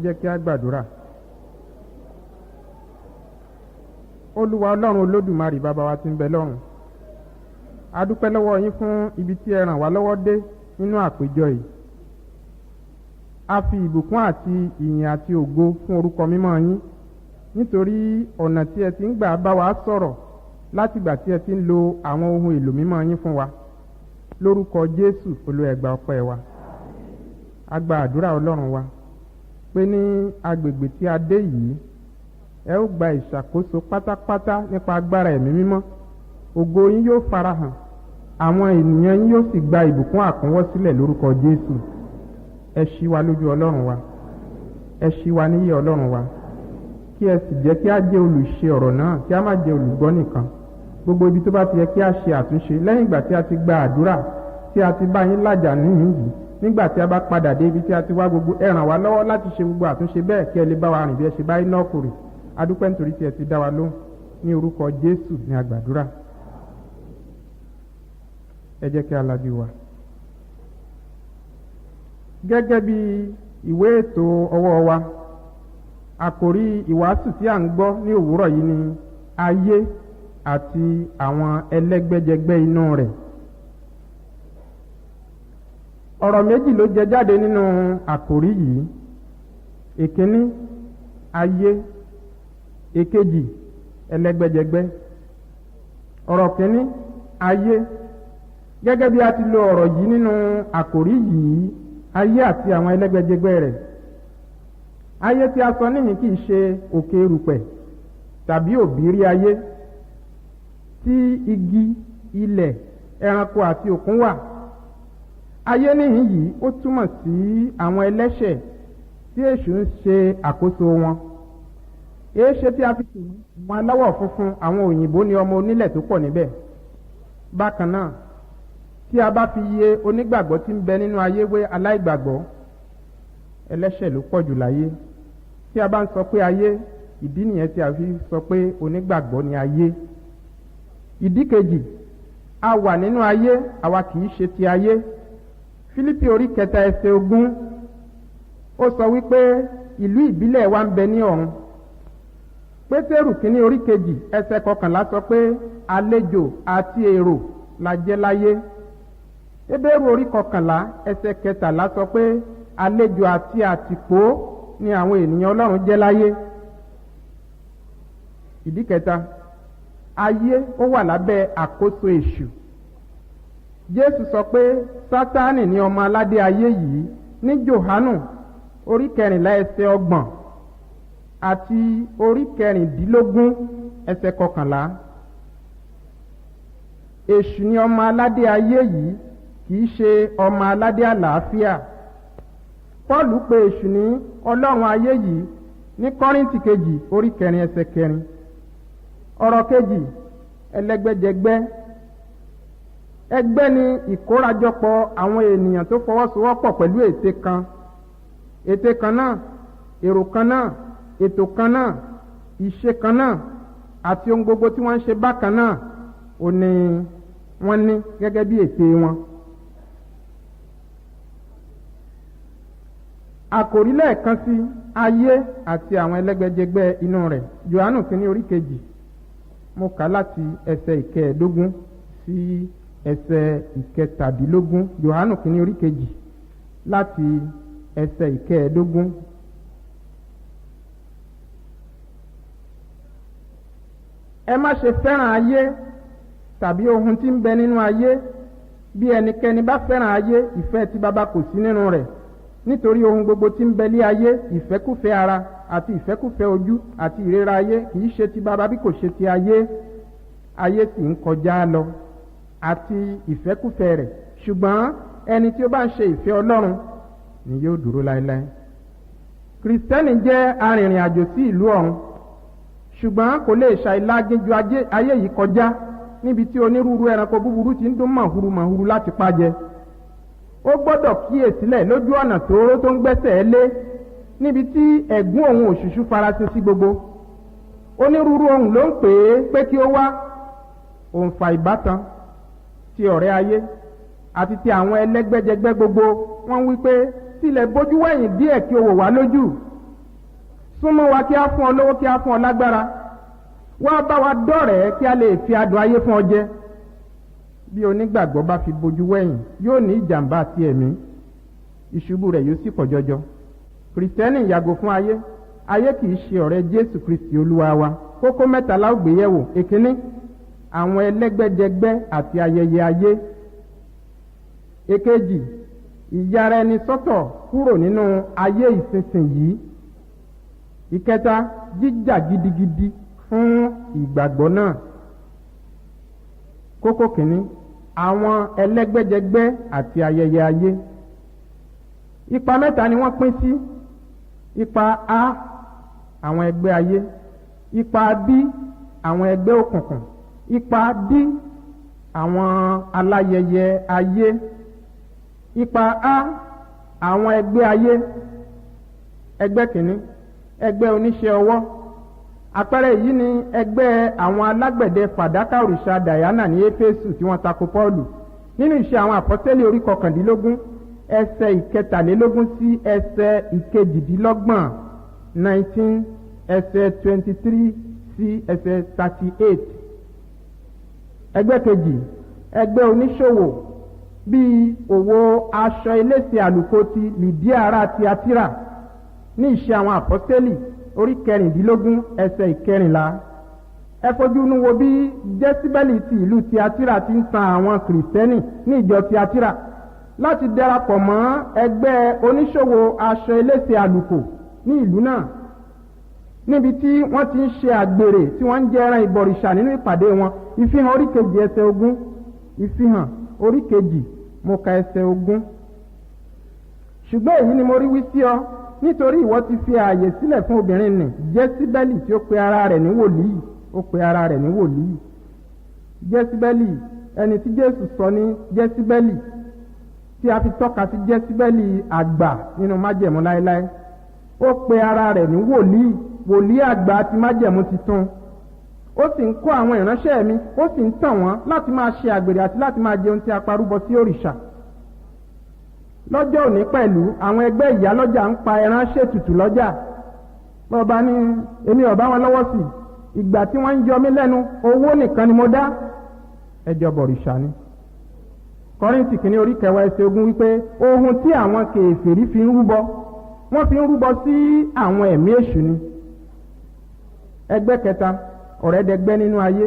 jẹ́ kí a gbàdúrà. Olúwa Ọlọ́run Olódùmarè bàbá wa tí ń bẹ lọ́run, a dúpẹ́ lọ́wọ́ yín fún ibi tí ẹ ràn wá lọ́wọ́ dé nínú àpéjọ yìí. A fi ìbùkún àti ìyìn àti ògo fún orúkọ mímọ́ yín nítorí ọ̀nà tí ẹ ti ń gbà bá wa sọ̀rọ̀ látìgbà tí ẹ ti ń lo àwọn ohun èlò mímọ́ yín fún wa. Lórúkọ Jésù Olúwa ẹ gbà ọpẹ́ wa. A gba àdúrà Ọlọ́run wa pé ní agbègbè tí a dé yìí ẹ ó gba ìṣàkóso pátápátá nípa agbára ẹ̀mí mímọ́. Ògo yín yóò farahàn, àwọn ènìyàn yín yóò sì gba ìbùkún àkúnwọ́sílẹ̀ lórúkọ Jésù. Ẹ ṣí wa lójú Ọlọ́run wa, ẹ ṣí wa níyè Ọlọ́run wa, kí ẹ sì jẹ́ kí a jẹ́ olùṣe ọ̀rọ̀ náà, kí a má jẹ́ olùgbọ́ nìkan. Gbogbo ibi tó bá ti yẹ kí a ṣe àtúnṣe lẹ́yìn ìgbà tí a ti gba àdúrà tí a ti bá yín lájà níhìn yìí, nígbà tí a bá padà dé ibi tí a ti wá gbogbo ẹ ràn wá lọ́wọ́ láti ṣe gbogbo àtúnṣe bẹ́ẹ̀ kí ẹ lè bá wa rìn bí ẹ ṣe bá iná kùrì. A dúpẹ́ nítorí tí ẹ ti dá wa lóhùn. Ní orúkọ Jésù ni a gbàdúrà. Ẹ jẹ́ kí a lajú wa. Gẹ́gẹ́ bí ìwé ètò ọwọ́ wa, àkòrí ìwàásù tí a ń gbọ́ ní òwúrọ̀ yìí ni ayé àti àwọn ẹlẹ́gbẹ́jẹgbẹ́ inú rẹ̀. Ọ̀rọ̀ méjì ló jẹ jáde nínú àkòrí yìí. Èkíní, ayé. Èkejì, ẹlẹ́gbẹ́jẹgbẹ́. Ọ̀rọ̀ kíní, ayé. Gẹ́gẹ́ bí a ti lo ọ̀rọ̀ yìí nínú àkòrí yìí, ayé àti àwọn ẹlẹ́gbẹ́jẹgbẹ́ rẹ̀. Ayé tí a sọ níhìn kìí ṣe òkè erùpẹ̀ tàbí òbírí ayé tí igi, ilẹ̀, ẹranko àti òkun wà. Ayé níhìn yìí ó túmọ̀ sí àwọn ẹlẹ́ṣẹ̀ tí èṣù ń ṣe àkóso wọn. Èéṣe tí a fi pè àwọn aláwọ̀ funfun, àwọn òyìnbó ni ọmọ onílẹ̀ tó pọ̀ níbẹ̀. Bákan náà, tí a bá fi iye onígbàgbọ́ tí ń bẹ nínú ayé wé aláìgbàgbọ́, ẹlẹ́ṣẹ̀ ló pọ̀ jù láyé. Tí a bá ń sọ pé ayé, ìdí nìyẹn tí a fi sọ pé onígbàgbọ́ ni ayé. Ìdí kejì, a wà nínú ayé, àwa kìí ṣe ti ayé. Fílípì orí 3 ẹsẹ̀ 20 ó sọ wípé ìlú ìbílẹ̀ wa ń bẹ ní ọ̀run. Pétérù kínní orí 2 ẹsẹ̀ 11 sọ pé àlejò àti èrò la jẹ́ láyé. Hébérù orí 11 ẹsẹ̀ 13 sọ pé àlejò àti àtìpó ni àwọn ènìyàn Ọlọ́run jẹ́ láyé. Ìdí kẹta, ayé ó wà lábẹ́ àkóso èṣù. Jésù sọ pé Sátánì ni ọmọ aládé ayé yìí ní Jòhánù orí 14 ẹsẹ̀ 30 àti orí 16 ẹsẹ̀ 11. Èṣù ni ọmọ aládé ayé yìí, kìí ṣe ọmọ aládé àlàáfíà. Pọ́ọ̀lù pè èṣù ní ọlọ́run ayé yìí ní Kọ́ríńtì kejì orí 4 ẹsẹ̀ 4. Ọ̀rọ̀ kejì, ẹlẹ́gbẹ́jẹgbẹ́. Ẹgbẹ́ ni ìkórajọpọ̀ àwọn ènìyàn tó fọwọ́sowọ́pọ̀ pẹ̀lú ète kan. Ète kan náà, èrò kan náà, ètò kan náà, ìṣe kan náà àti ohun gbogbo tí wọ́n ń ṣe bákan náà ò ní wọ́n ní gẹ́gẹ́ bí ète wọn. Àkòrí lẹ́ẹ̀kan sí ayé àti àwọn ẹlẹ́gbẹ́jẹgbẹ́ inú rẹ̀. Jòhánù kínní orí 2, mo kà láti ẹsẹ̀ 15 sí ẹsẹ̀ 17. Jòhánù kínní orí 2 láti ẹsẹ̀ 15. Ẹ má ṣe fẹ́ràn ayé tàbí ohun tí ń bẹ nínú ayé. Bí ẹnikẹ́ni bá fẹ́ràn ayé, ìfẹ́ ti Baba kò sí nínú rẹ̀. Nítorí ohun gbogbo tí ń bẹ lé ayé, ìfẹ́kúfẹ́ ara àti ìfẹ́kúfẹ́ ojú àti ìrera ayé kìí ṣe ti Baba bí kò ṣe ti ayé. Ayé sì ń kọjá lọ àti ìfẹ́kúfẹ́ rẹ̀, ṣùgbọ́n ẹni tí ó bá ń ṣe ìfẹ́ Ọlọ́run ni yóò dúró láéláé. Kìrìsìtẹ́nì jẹ́ arìnrìn àjò sí ìlú ọ̀run, ṣùgbọ́n kò lè ṣàìlágéjú ayé yìí kọjá níbi tí onírúurú ẹranko búburú ti ń dún màhúrú láti pàjẹ. Ó gbọ́dọ̀ kíyèsílẹ̀ lójú ọ̀nà tóóró tó ń gbẹ́sẹ̀ lé, níbi tí ẹ̀gún òun òṣùṣú farasin sí gbogbo. Onírúurú ohun ló ń pè é pé kí ó wá. Òǹfà ìbátan ti ọ̀rẹ́ ayé àti ti àwọn ẹlẹ́gbẹ́jẹgbẹ́ gbogbo wọ́n wí pé tilẹ̀ bójú wẹ̀yìn díẹ̀ kí o wò wá lójú, súnmọ́ wa kí a fún ọ lówó, kí a fún ọ lágbára, wá bá wa dọ́rẹ̀ẹ́ kí a lè fi adùn ayé fún ọ jẹ. Bí onígbàgbọ́ bá fi bojú wẹ̀yìn, yóò ní ìjàmbá àti ẹ̀mí, ìṣubú rẹ̀ yóò sì pọ̀ jọjọ. Kìrìsìtẹ́nì yàgò fún ayé. Ayé kìí ṣe ọ̀rẹ́ Jésù Kristi Olúwa wa. Kókó mẹ́ta la ó gbé yẹ̀wò. Èkíní, àwọn ẹlẹ́gbẹ́jẹgbẹ́ àti ayẹyẹ ayé. Èkejì, ìyára ẹni sọ́tọ̀ kúrò nínú ayé ìsinsìnyí. Ìkẹta, jíjà gidigidi fún ìgbàgbọ́ náà. Kókó kìíní, àwọn ẹlẹ́gbẹ́jẹgbẹ́ àti ayẹyẹ ayé. Ipa mẹ́ta ni wọ́n pín sí. Ipa A, àwọn ẹgbẹ́ ayé. Ipa B, àwọn ẹgbẹ́ òkùnkùn. Ipa D, àwọn aláyẹyẹ ayé. Ipa A, àwọn ẹgbẹ́ ayé. Ẹgbẹ́ kìíní, ẹgbẹ́ oníṣẹ́ ọwọ́. Àpẹẹrẹ yìí ni ẹgbẹ́ àwọn alágbẹ̀dẹ fàdákà òrìṣà Dàyánà ní Éfésù tí wọ́n tako Pọ́ọ̀lù. Nínú Iṣẹ́ àwọn Àpọ́sítélì orí 19 ẹsẹ̀ 23 sí ẹsẹ̀ 28, 19, ẹsẹ̀ 23 sí ẹsẹ̀ 38. Ẹgbẹ́ kejì, ẹgbẹ́ oníṣòwò bíi òwò aṣọ elése àlùkò ti Lìdíà ará Tíátírà ní Iṣẹ́ àwọn Àpọ́sítélì orí 16 ẹsẹ̀ 14. Ẹ fojú inú wo bí Jésíbẹ́lì ti ìlú Tíátírà ti ń tan àwọn Kìrìsìtẹ́nì ní ìjọ Tíátírà láti darapọ̀ mọ́ ẹgbẹ́ oníṣòwò aṣọ elése àlùkò ní ìlú náà, níbi tí wọ́n ti ń ṣe àgbèrè tí wọ́n ń jẹ ẹran ìbọ̀rìṣà nínú ìpàdé wọn. Ìfihàn orí 2 ẹsẹ̀ 20. Ìfihàn orí 2 mo ka ẹsẹ̀ 20. Ṣùgbọ́n èyí ni mo rí wí sí ọ, nítorí ìwọ ti fi ààyè sílẹ̀ fún obìnrin nì Jésíbẹ́lì tí ó pe ara rẹ̀ ní wòlíì. Ó pe ara rẹ̀ ní wòlíì. Jésíbẹ́lì, ẹni tí Jésù sọ ní Jésíbẹ́lì, tí a fi tọ́ka sí Jésíbẹ́lì àgbà nínú májẹ̀mú láéláé. Ó pe ara rẹ̀ ní wòlíì, wòlíì àgbà ti májẹ̀mú titun. Ó sì ń kọ́ àwọn ìránṣẹ́ mi, ó sì ń tàn wọ́n láti máa ṣe àgbèrè àti láti máa jẹun tí a parúbọ sí òrìṣà. Lọ́jọ́ òní pẹ̀lú àwọn ẹgbẹ́ ìyálọ́jà ń pa ẹran ṣètùtù lọ́jà. Bọ́ọ̀bá ní èmi ò bá wọn lọ́wọ́ sí, ìgbà tí wọ́n ń yọ mí lẹ́nu owó nìkan ni mo dá. Ẹjọ́ bọ̀rìṣà ni. Kọ́ríńtì kìíní orí 10 ẹsẹ̀ 20 wípé ohun tí àwọn kèfèrí fi ń rúbọ, wọ́n fi ń rúbọ sí àwọn ẹ̀mí èṣù ni. Ẹgbẹ́ kẹta, ọ̀rẹ́dẹgbẹ́ nínú ayé.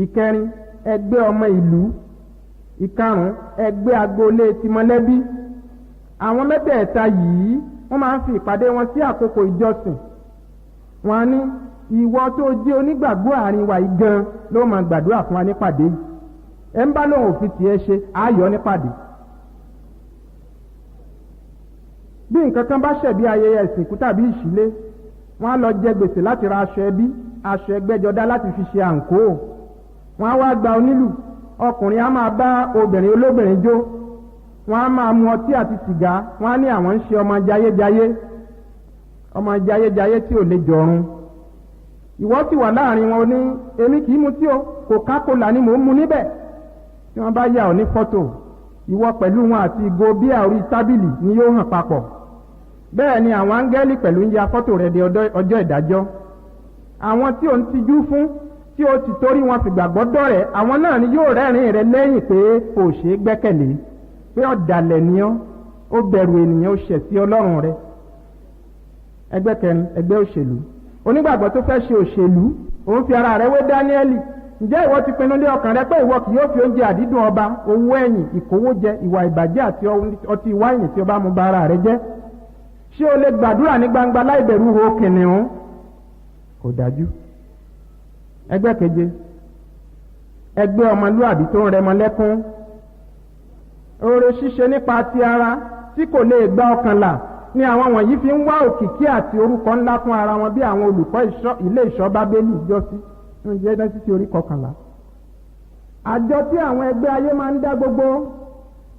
Ìkẹrin, ẹgbẹ́ ọmọ ìlú. Ìkarùn, ẹgbẹ́ agboolé ti mọ̀lẹ́bí. Àwọn mẹ́tẹ̀ẹ̀ta yìí wọ́n máa ń fi ìpàdé wọn sí àkókò ìjọsìn. Wọ́n á ní ìwọ tó jẹ́ onígbàgbọ́ àárín wa yìí gan ló máa gbàdúrà fún wa nípàdé yìí. Ẹ ń bá lóun òfin tiẹ̀ ṣe ayọ̀ nípàdé. Bí nǹkan kan bá ṣẹ̀ bí ayẹyẹ ìsìnkú tàbí ìṣílé, wọ́n á lọ jẹ gbèsè láti ra aṣọ ẹbí, aṣọ ẹgbẹ́jọdá láti fi ṣe àǹkó. Wọ́n á wá gba onílù. Ọkùnrin á máa bá obìnrin olóbìnrin jó. Wọ́n á máa mu ọtí àti sìgá. Wọ́n á ní àwọn ń ṣe ọmọ jayéjayé, ọmọ jayéjayé tí ò lè jọrun. Ìwọ sì wà láàrin wọn ní èmi kìí mutí o, Coca-Cola ni mò ń mu níbẹ̀. Tí wọ́n bá yà ọ́ ní fọ́tò, ìwọ pẹ̀lú wọn àti ìgò bíà orí tábìlì ni yóò hàn papọ̀. Bẹ́ẹ̀ ni àwọn áńgẹ́lì pẹ̀lú ń ya fọ́tò rẹ̀ di ọjọ́ ìdájọ́. Àwọn tí ò ń tijú fún, tí ó ti torí wọn fìgbàgbọ́ dọ̀rẹ́, àwọn náà ni yóò rẹ́rìn rẹ lẹ́yìn pé kò ṣe é gbẹ́kẹ̀lé, pé ọ̀dàlẹ̀ ni ọ́, ó bẹ̀rù ènìyàn, ó ṣẹ̀ sí Ọlọ́run rẹ. Ẹgbẹ́ kẹrin, ẹgbẹ́ òṣèlú. Onígbàgbọ́ tó fẹ́ ṣe òṣèlú, òun fi ara rẹ̀ wé Dáníẹ́lì. Ǹjẹ́ ìwọ ti pinnu lé ọkàn rẹ pé ìwọ kì yóò fi oúnjẹ àdídùn ọba, owó ẹ̀yìn, ìkówójẹ, ìwà ìbàjẹ́ àti ọtí wáìnì tí ó bá mu ba ara rẹ jẹ́? Ṣé o lè gbàdúrà ní gbangba láìbẹ̀rù ho kìnìún? Kò dájú. Ẹgbẹ́ keje, ẹgbẹ́ ọmọlúàbí tó ń rẹmọ lẹ́kún. Oore ṣíṣe nípa ti ara tí kò lè gba ọkàn là ni àwọn wọ̀nyí fi ń wá òkìkí àti orúkọ ńlá fún ara wọn bí àwọn olùkọ́ ilé ìṣọ́ Bábélì jọ́sí ní Jẹ́nẹ́sísì orí 11. Àjọ tí àwọn ẹgbẹ́ ayé máa ń dá gbogbo,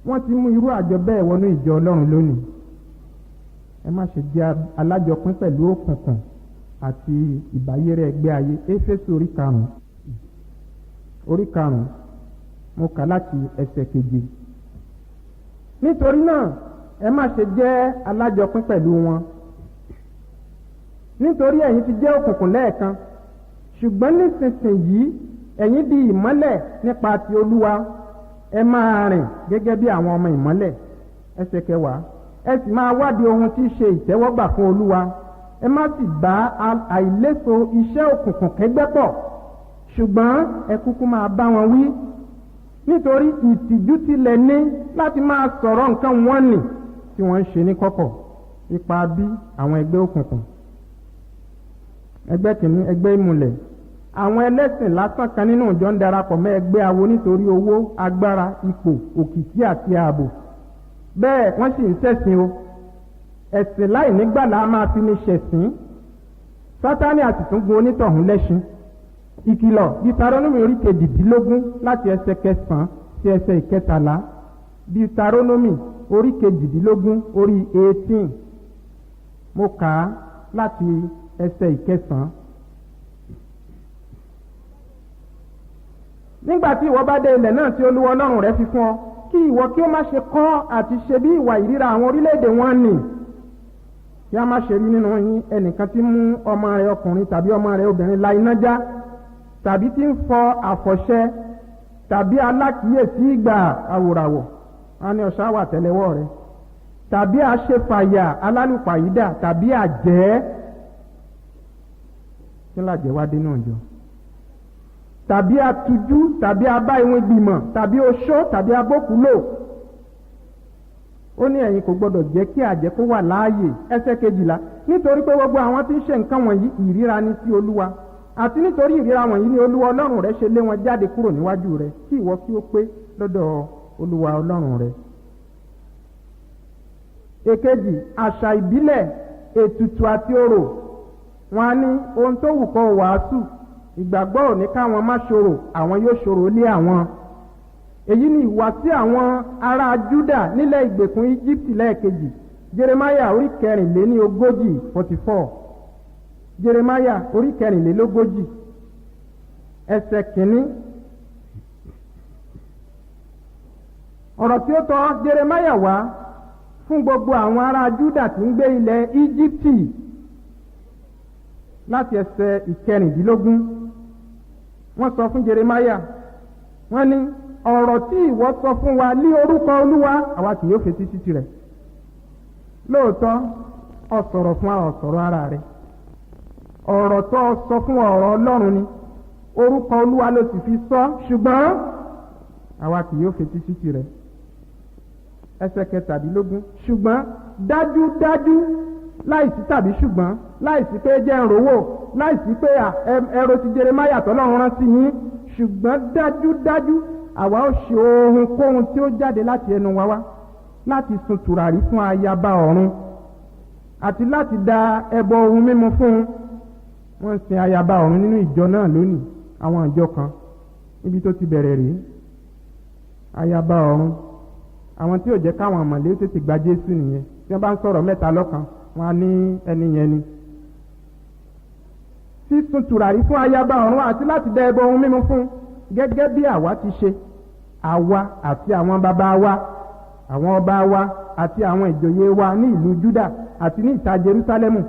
wọ́n ti mú irú àjọ bẹ́ẹ̀ wọnú ìjọ Ọlọ́run lónìí. Ẹ má ṣe jẹ́ alájọpín pẹ̀lú òkùnkùn àti ìbáyéré ẹgbẹ́ ayé. Éfésù orí 5 mo kà láti ẹsẹ̀ 7. Nítorí náà ẹ má ṣe jẹ́ alájọpín pẹ̀lú wọn. nítorí ẹ̀yin ti jẹ́ òkùnkùn lẹ́ẹ̀kan, ṣùgbọ́n nísinsìnyí ẹ̀yin di ìmọ́lẹ̀ nípa ti Olúwa. Ẹ máa rìn gẹ́gẹ́ bí àwọn ọmọ ìmọ́lẹ̀. Ẹsẹ̀ 10. Ẹ sì máa wádìí ohun tí í ṣe ìtẹ́wọ́gbà fún Olúwa. Ẹ má sì bá àìléso iṣẹ́ òkùnkùn kẹ́gbẹ́ pọ̀, ṣùgbọ́n ẹ kúkú máa bá wọn wí, nítorí ìtìjú tilẹ̀ ní láti máa sọ̀rọ̀ nǹkan wọn nì tí wọ́n ń ṣe ní kọ̀kọ̀ ipa bí àwọn ẹgbẹ́ òkùnkùn. Ẹgbẹ́ kìíní, ẹgbẹ́ ìmùlẹ̀. Àwọn ẹlẹ́sìn lásán kan nínú ìjọ ń darapọ̀ mọ́ ẹgbẹ́ awo nítorí owó, agbára, ipò, òkìkí àti ààbò. Bẹ́ẹ̀ wọ́n sì ń ṣẹ̀sìn o. Ẹ̀sìn láì nígbàlà á máa fi ní ṣẹ̀sìn. Sátánì àti tún gun onítọ̀hún lẹ́ṣin. Ìkìlọ̀ Deuteronomy orí 18 láti ẹsẹ̀ 9 sí ẹsẹ̀ 13. Deuteronomy orí 18 orí 18. Mo kà á láti ẹsẹ̀ 9. Nígbàtí ìwọ bá dé ilẹ̀ náà tí Olúwa Ọlọ́run rẹ fi fún ọ, kí ìwọ kí ó má ṣe kọ́ àti ṣe bí ìwà ìríra àwọn orílẹ̀-èdè wọn nì. Kí a má ṣe rí nínú yín ẹnìkan tí mú ọmọ rẹ̀ ọkùnrin tàbí ọmọ rẹ̀ obìnrin la iná já, tàbí tí ń fọ àfọ̀ṣẹ, tàbí alákìíyèsí ìgbà àwòràwọ̀, a ní ọ̀ṣà wà tẹ́lẹ̀wọ́ rẹ̀, tàbí aṣèfàyà alálùpàyídà, tàbí àjẹ́. Kí làjẹ́ wá dé náà jọ? Tàbí atújú, tàbí abá ìwọ̀n ìgbìmọ̀, tàbí oṣó, tàbí abókúlò. Ó ní ẹ̀yin kò gbọdọ̀ jẹ́ kí àjẹ́ kó wà láàyè. Ẹsẹ̀ 12. Nítorí pé gbogbo àwọn tí ń ṣe nǹkan wọ̀nyí ìríra ni sí Olúwa, àti nítorí ìríra wọ̀nyí ni Olúwa Ọlọ́run rẹ ṣe lé wọn jáde kúrò níwájú rẹ, kí ìwọ kí ó pé lọ́dọ̀ Olúwa Ọlọ́run rẹ. Èkejì, àṣà ìbílẹ̀, ètùtù àti orò. Wọ́n á ní ohun tó wù kó wàásù, ìgbàgbọ́ ò ní káwọn má ṣòro, àwọn yóò ṣòro lé àwọn. Èyí ni ìwà sí àwọn ará Júdà nílẹ̀ ìgbèkùn Egypt lẹ́ẹ̀kejì. Jeremiah orí 40 44. Jeremiah orí 40 ẹsẹ̀ 1. Ọ̀rọ̀ tí ó tọ́ Jeremiah wá fún gbogbo àwọn ará Júdà tí ń gbé ilẹ̀ Egypt láti ẹsẹ̀ 14. Wọ́n sọ fún Jeremiah, wọ́n ní ọ̀rọ̀ tí ìwọ sọ fún wa ní orúkọ Olúwa àwa kì yóò fetí sí tirẹ̀. Lóòótọ́ ó sọ̀rọ̀ fún àwọn ọ̀sọ̀rọ̀ ara rẹ̀, ọ̀rọ̀ tó sọ fún ọ̀rọ̀ Ọlọ́run ni, orúkọ Olúwa ló sì fi sọ, ṣùgbọ́n àwa kì yóò fetí sí tirẹ̀. Ẹsẹ̀ 17. Ṣùgbọ́n dájúdájú láìsí tàbí ṣùgbọ́n, láìsí pé jẹ́ ń rówó, láìsí pé ẹ̀rọ ti Jeremiah tọ́lọ́run rán sí yín, ṣùgbọ́n dájúdájú àwa ó ṣe ohunkóhun tí ó jáde láti ẹnu wa wá láti sun tùràrí fún ayaba ọ̀run àti láti da ẹbọ ohun mímu fún. Wọ́n sin ayaba ọ̀run nínú ìjọ náà lónìí, àwọn ìjọ kan níbi tó ti bẹ̀rẹ̀ rí. Ayaba ọ̀run, àwọn tí ò jẹ́ káwọn àmọ̀lé tètè gba Jésù nìyẹn. Tí wọ́n bá ń sọ̀rọ̀ mẹ́ta lọ́kan, wọ́n á ní ẹni yẹn ni. Sísun tùràrí fún ayaba ọ̀run àti láti da ẹbọ ohun mímu fún, gẹ́gẹ́ bí àwa ti ṣe, àwa àti àwọn bàbá wa, àwọn ọba wa àti àwọn ìjòyè wa ní ìlú Júdà àti ní ìta Jerúsálẹ́mù.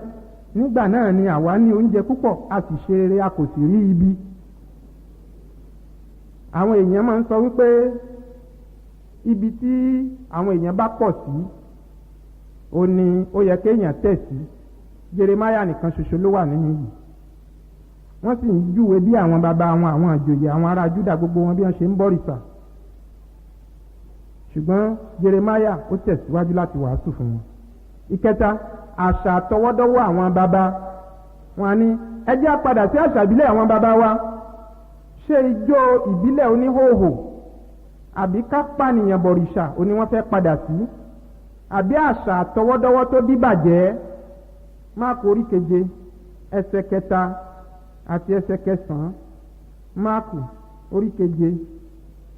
Nígbà náà ni àwa ní oúnjẹ púpọ̀, a sì ṣe rere, a kò sì rí ibi. Àwọn èèyàn máa ń sọ wípé ibi tí àwọn èèyàn bá pọ̀ sí, ó ní ó yẹ kéèyàn tẹ̀ sí. Jeremiah nìkan ṣoṣo ló wà nínú yìí. Wọ́n sì ń júwe bí àwọn bàbá wọn, àwọn àjòyè, àwọn ará Júdà gbogbo wọn bí wọ́n ṣe ń bọ̀rìṣà. Ṣùgbọ́n Jeremiah ó tẹ̀síwájú láti wàásù fún wọn. Ìkẹta, àṣà àtọwọ́dọ́wọ́ àwọn bàbá. Wọ́n ní ẹ jẹ́ á padà sí àṣà ìbílẹ̀ àwọn bàbá wa. Ṣé ijó ìbílẹ̀ oníhòòhò àbí ká pànìyàn bọ̀rìṣà òní wọ́n fẹ́ padà sí? Àbí àṣà àtọwọ́dọ́wọ́ tó díbàjẹ́? Máàkù orí 7 ẹsẹ̀ 3 àti ẹsẹ̀ 9. Máàkù orí 7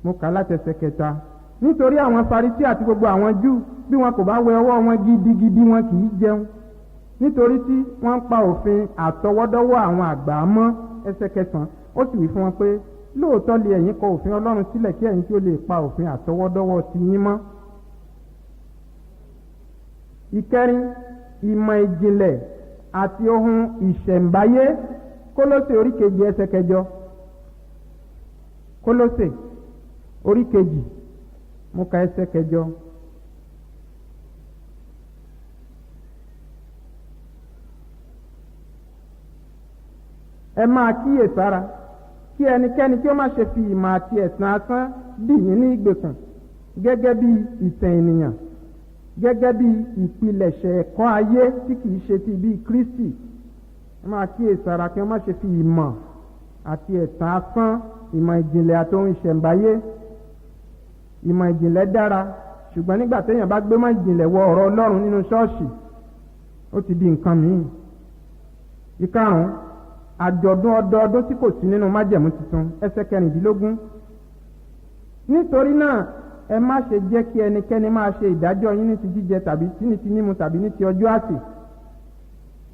mo kà láti ẹsẹ̀ 3. Nítorí àwọn Farisí àti gbogbo àwọn Júù bí wọn kò bá wẹ ọwọ́ wọn gidigidi wọn kì í jẹun, nítorí tí wọ́n ń pa òfin àtọwọ́dọ́wọ́ àwọn àgbà mọ́. Ẹsẹ̀ 9 ó sì wí fún wọn pé lóòótọ́ lé ẹ̀yin kọ òfin Ọlọ́run sílẹ̀ kí ẹ̀yin tí ó lè pa òfin àtọwọ́dọ́wọ́ ti yín mọ́. Ìkẹrin, ìmọ̀ ìjìnlẹ̀ àti ohun ìṣẹ̀ǹbáyé. Kólósè orí kejì ẹsẹ̀ kẹjọ. Kólósè orí kejì mo ka ẹsẹ̀ kẹjọ. Ẹ máa kíyèsára kí ẹnikẹ́ni kí ó má ṣe fi ìmọ̀ àti ẹ̀sán asán dì yín ní ìgbèkùn gẹ́gẹ́ bí ìtàn ènìyàn, gẹ́gẹ́ bí ìpilẹ̀ṣẹ̀ ẹ̀kọ́ ayé tí kìí ṣe ti bí Kristi. Ẹ máa kíyèsára kí wọ́n má ṣe fi ìmọ̀ àti ẹ̀sán asán, ìmọ̀ ìjìnlẹ̀ àti ohun ìṣẹ̀ǹbáyé. Ìmọ̀ ìjìnlẹ̀ dára, ṣùgbọ́n nígbà téèyàn bá gbé mọ́ ìjìnlẹ̀ wọ ọ̀rọ̀ Ọlọ́run nínú ṣọ́ọ̀ṣì, ó ti di nǹkan mìíràn. Ìkarùn-ún, àjọ̀dún ọdọọdún tí kò sí nínú májẹ̀mú tuntun, ẹsẹ̀ 16. Nítorí náà ẹ má ṣe jẹ́ kí ẹnikẹ́ni máa ṣe ìdájọ́ yín ní ti jíjẹ tàbí ní ti mímu tàbí ní ti ọjọ́ àsè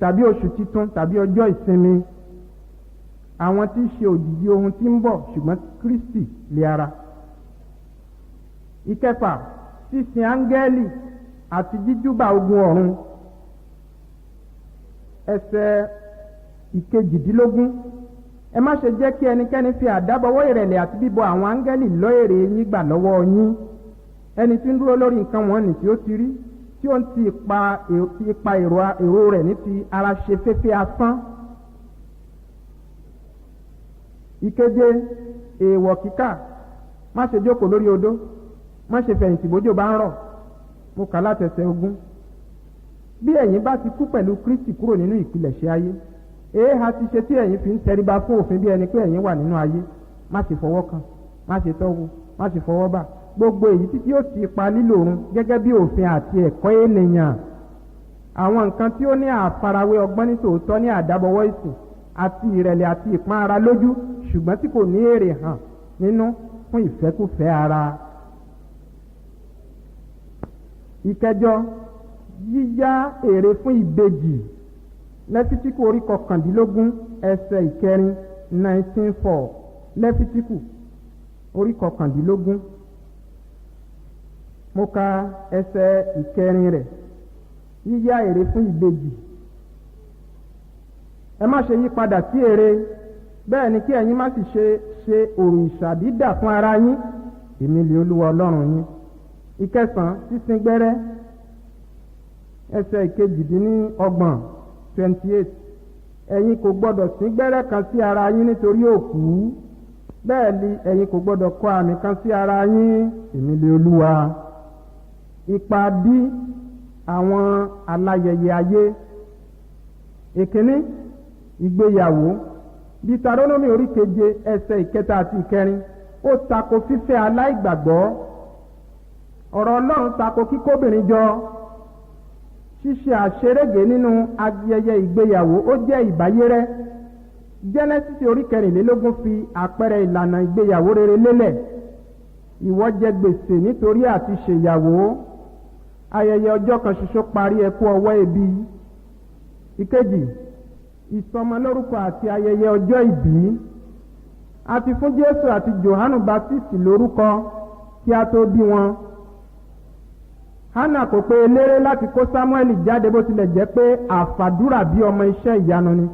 tàbí oṣù titun tàbí ọjọ́ ìsinmi, àwọn tí í ṣe òjìji ohun tí ń bọ̀, ṣùgbọ́n Kristi lé ara. Ìkẹfà, sísin áńgẹ́lì àti jíjúbà ogun ọ̀run, ẹsẹ̀ 18. Ẹ má ṣe jẹ́ kí ẹnikẹ́ni fi àdábọwọ́ ìrẹ̀lẹ̀ àti bíbọ àwọn áńgẹ́lì lọ èrè yín gbà lọ́wọ́ yín. Ẹni tí ń dúró lórí nǹkan wọ̀nnì tí ó ti rí, tí ó ń ti ipa èrò rẹ̀ ní ti ara ṣe féfé asán. Ìkeje, èèwọ̀ kíkà. Má ṣe jókòó lórí odó, má ṣe fẹ̀yìntì bójò bá ń rọ̀. Mo kà látẹsẹ̀ 20. Bí ẹ̀yin bá ti kú pẹ̀lú Kristi kúrò nínú ìpilẹ̀ṣẹ̀ ayé, èéha ti ṣe tí ẹ̀yin fi ń tẹríba fún òfin bí ẹni pé ẹ̀yin wà nínú ayé. Má ṣe fọwọ́ kan, má ṣe tọ́wọ́, má ṣe fọwọ́ bà. Gbogbo èyí tí yóò ti pa lílò run gẹ́gẹ́ bí òfin àti ẹ̀kọ́ ènìyàn. Àwọn nǹkan tí ó ní àfarawé ọgbọ́n ní tòótọ́ ní àdábọwọ́ ìsìn àti ìrẹ̀lẹ̀ àti ìpọ́n ara lójú, ṣùgbọ́n tí kò ní èrè hàn nínú fún ìfẹ́kúfẹ́ ara. Ìkẹjọ, yíyá èrè fún ìbejì. Lẹ́fítíkù orí 19 ẹsẹ̀ 4, 19:4. Lẹ́fítíkù orí 19. Mo ka ẹsẹ̀ 4 rẹ̀. Yíyá èrè fún ìbejì. Ẹ má ṣe yí padà sí èrè, bẹ́ẹ̀ ni kí ẹ̀yin má sì ṣe òrìṣà dídà fún ara yín. Èmi lè Olúwa Ọlọ́run yín. Ìkẹsàn, sísin gbẹ́rẹ́. Ẹsẹ̀ 28. 28. Ẹ̀yin kò gbọdọ̀ sín gbẹ́rẹ́ kan sí ara yín nítorí òkú, bẹ́ẹ̀ ni ẹ̀yin kò gbọdọ̀ kọ àmì kan sí ara yín. Èmi lè Olúwa. Ipa bí àwọn aláyẹyẹ ayé. Èkíní, ìgbéyàwó. Dítarónómì orí 7 ẹsẹ̀ 3 àti 4. Ó tako fífẹ́ aláìgbàgbọ́. Ọ̀rọ̀ Ọlọ́run tako kíkóbìnrin jọ. Ṣíṣe àṣerége nínú ayẹyẹ ìgbéyàwó ó jẹ́ ìbáyérẹ́. Jẹ́nẹ́sísì orí 24 fi àpẹẹrẹ ìlànà ìgbéyàwó rere lélẹ̀. Ìwọ jẹ gbèsè nítorí àti ṣèyàwó. Ayẹyẹ ọjọ́ kan ṣoṣo parí ẹkú ọwọ́ ebi. Ìkejì, ìsọmọlórúkọ àti ayẹyẹ ọjọ́ ìbí. A ti fún Jésù àti Jòhánù Bátísì lórúkọ kí a tó bí wọn. Hánà kò pé eléré láti kó Sámúẹ́lì jáde bó tilẹ̀ jẹ́ pé àfàdúrà bí ọmọ iṣẹ́ ìyanu ni.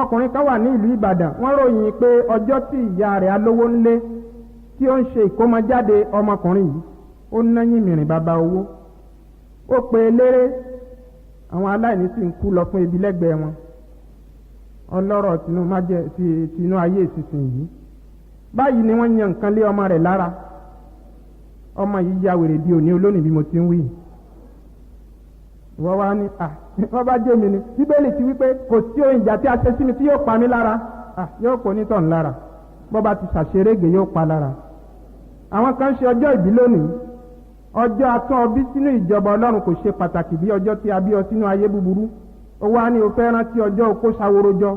Ọkùnrin kan wà ní ìlú Ìbàdàn, wọ́n ròyìn pé ọjọ́ tí ìyá rẹ̀ alówó ńlé tí ó ń ṣe ìkómọjáde ọmọkùnrin yìí, ó náyìn mìrìn bàbá owó. Ó pe eléré, àwọn aláìní sì ń kú lọ fún ebi lẹ́gbẹ̀ẹ́ wọn. Ọlọ́rọ̀ tinú ayé ìsinsìnyí. Báyìí ni wọ́n yan nǹkan lé ọmọ rẹ̀ lára. Ọmọ yìí ya wèrè di òní olónìí bí mo ti ń wí. Ìwọ wá ní wọ́n bá jẹ́ mi ni Bíbélì ti wípé kò sí ohun ìjà tí a ṣe sí mi tí yóò pa mí lára. Yóò pọ̀ nítàn lára, bọ́ bá ti ṣàṣerége yóò pa lára. Àwọn kan ṣe ọjọ́ ìbí lónìí. Ọjọ́ atán ọbí sínú ìjọba Ọlọ́run kò ṣe pàtàkì bí ọjọ́ tí a bí ọ sínú ayé búburú. Ó wá ní o fẹ́ rántí ọjọ́ okó ṣàwòròjọ́.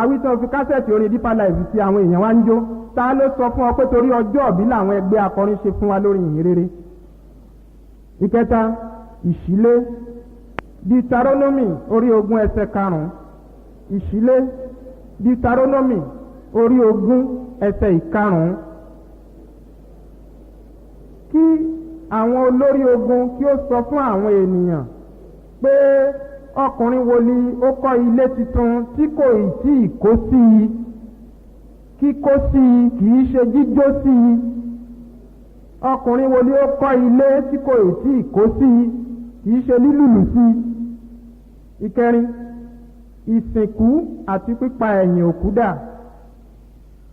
Àwítọ́ fi kásẹ̀tì orin Deeper Life tí àwọn èèyàn wá ń jó. Ta ló sọ fún ọ pé torí ọjọ́ ọ̀bí làwọn ẹgbẹ́ akọrin ṣe fún wa lórí ìyìn rere? Ìkẹta, ìṣílé. Dítarónómì orí 20 ẹsẹ̀ 5. Ìṣílé. Dítarónómì orí 20 ẹsẹ̀ 5. Kí àwọn olórí ogun kí ó sọ fún àwọn ènìyàn pé ọkùnrin wo ni ó kọ́ ilé tuntun tí kò tí ì kó sí i? Kíkó sí i kìí ṣe jíjó sí i. Ọkùnrin wo ni ó kọ́ ilé tí kò tí ì kó sí i? Kìí ṣe lílùlù sí i. Ìkẹrin, ìsìnkú àti pípa ẹ̀yìn òkú dà.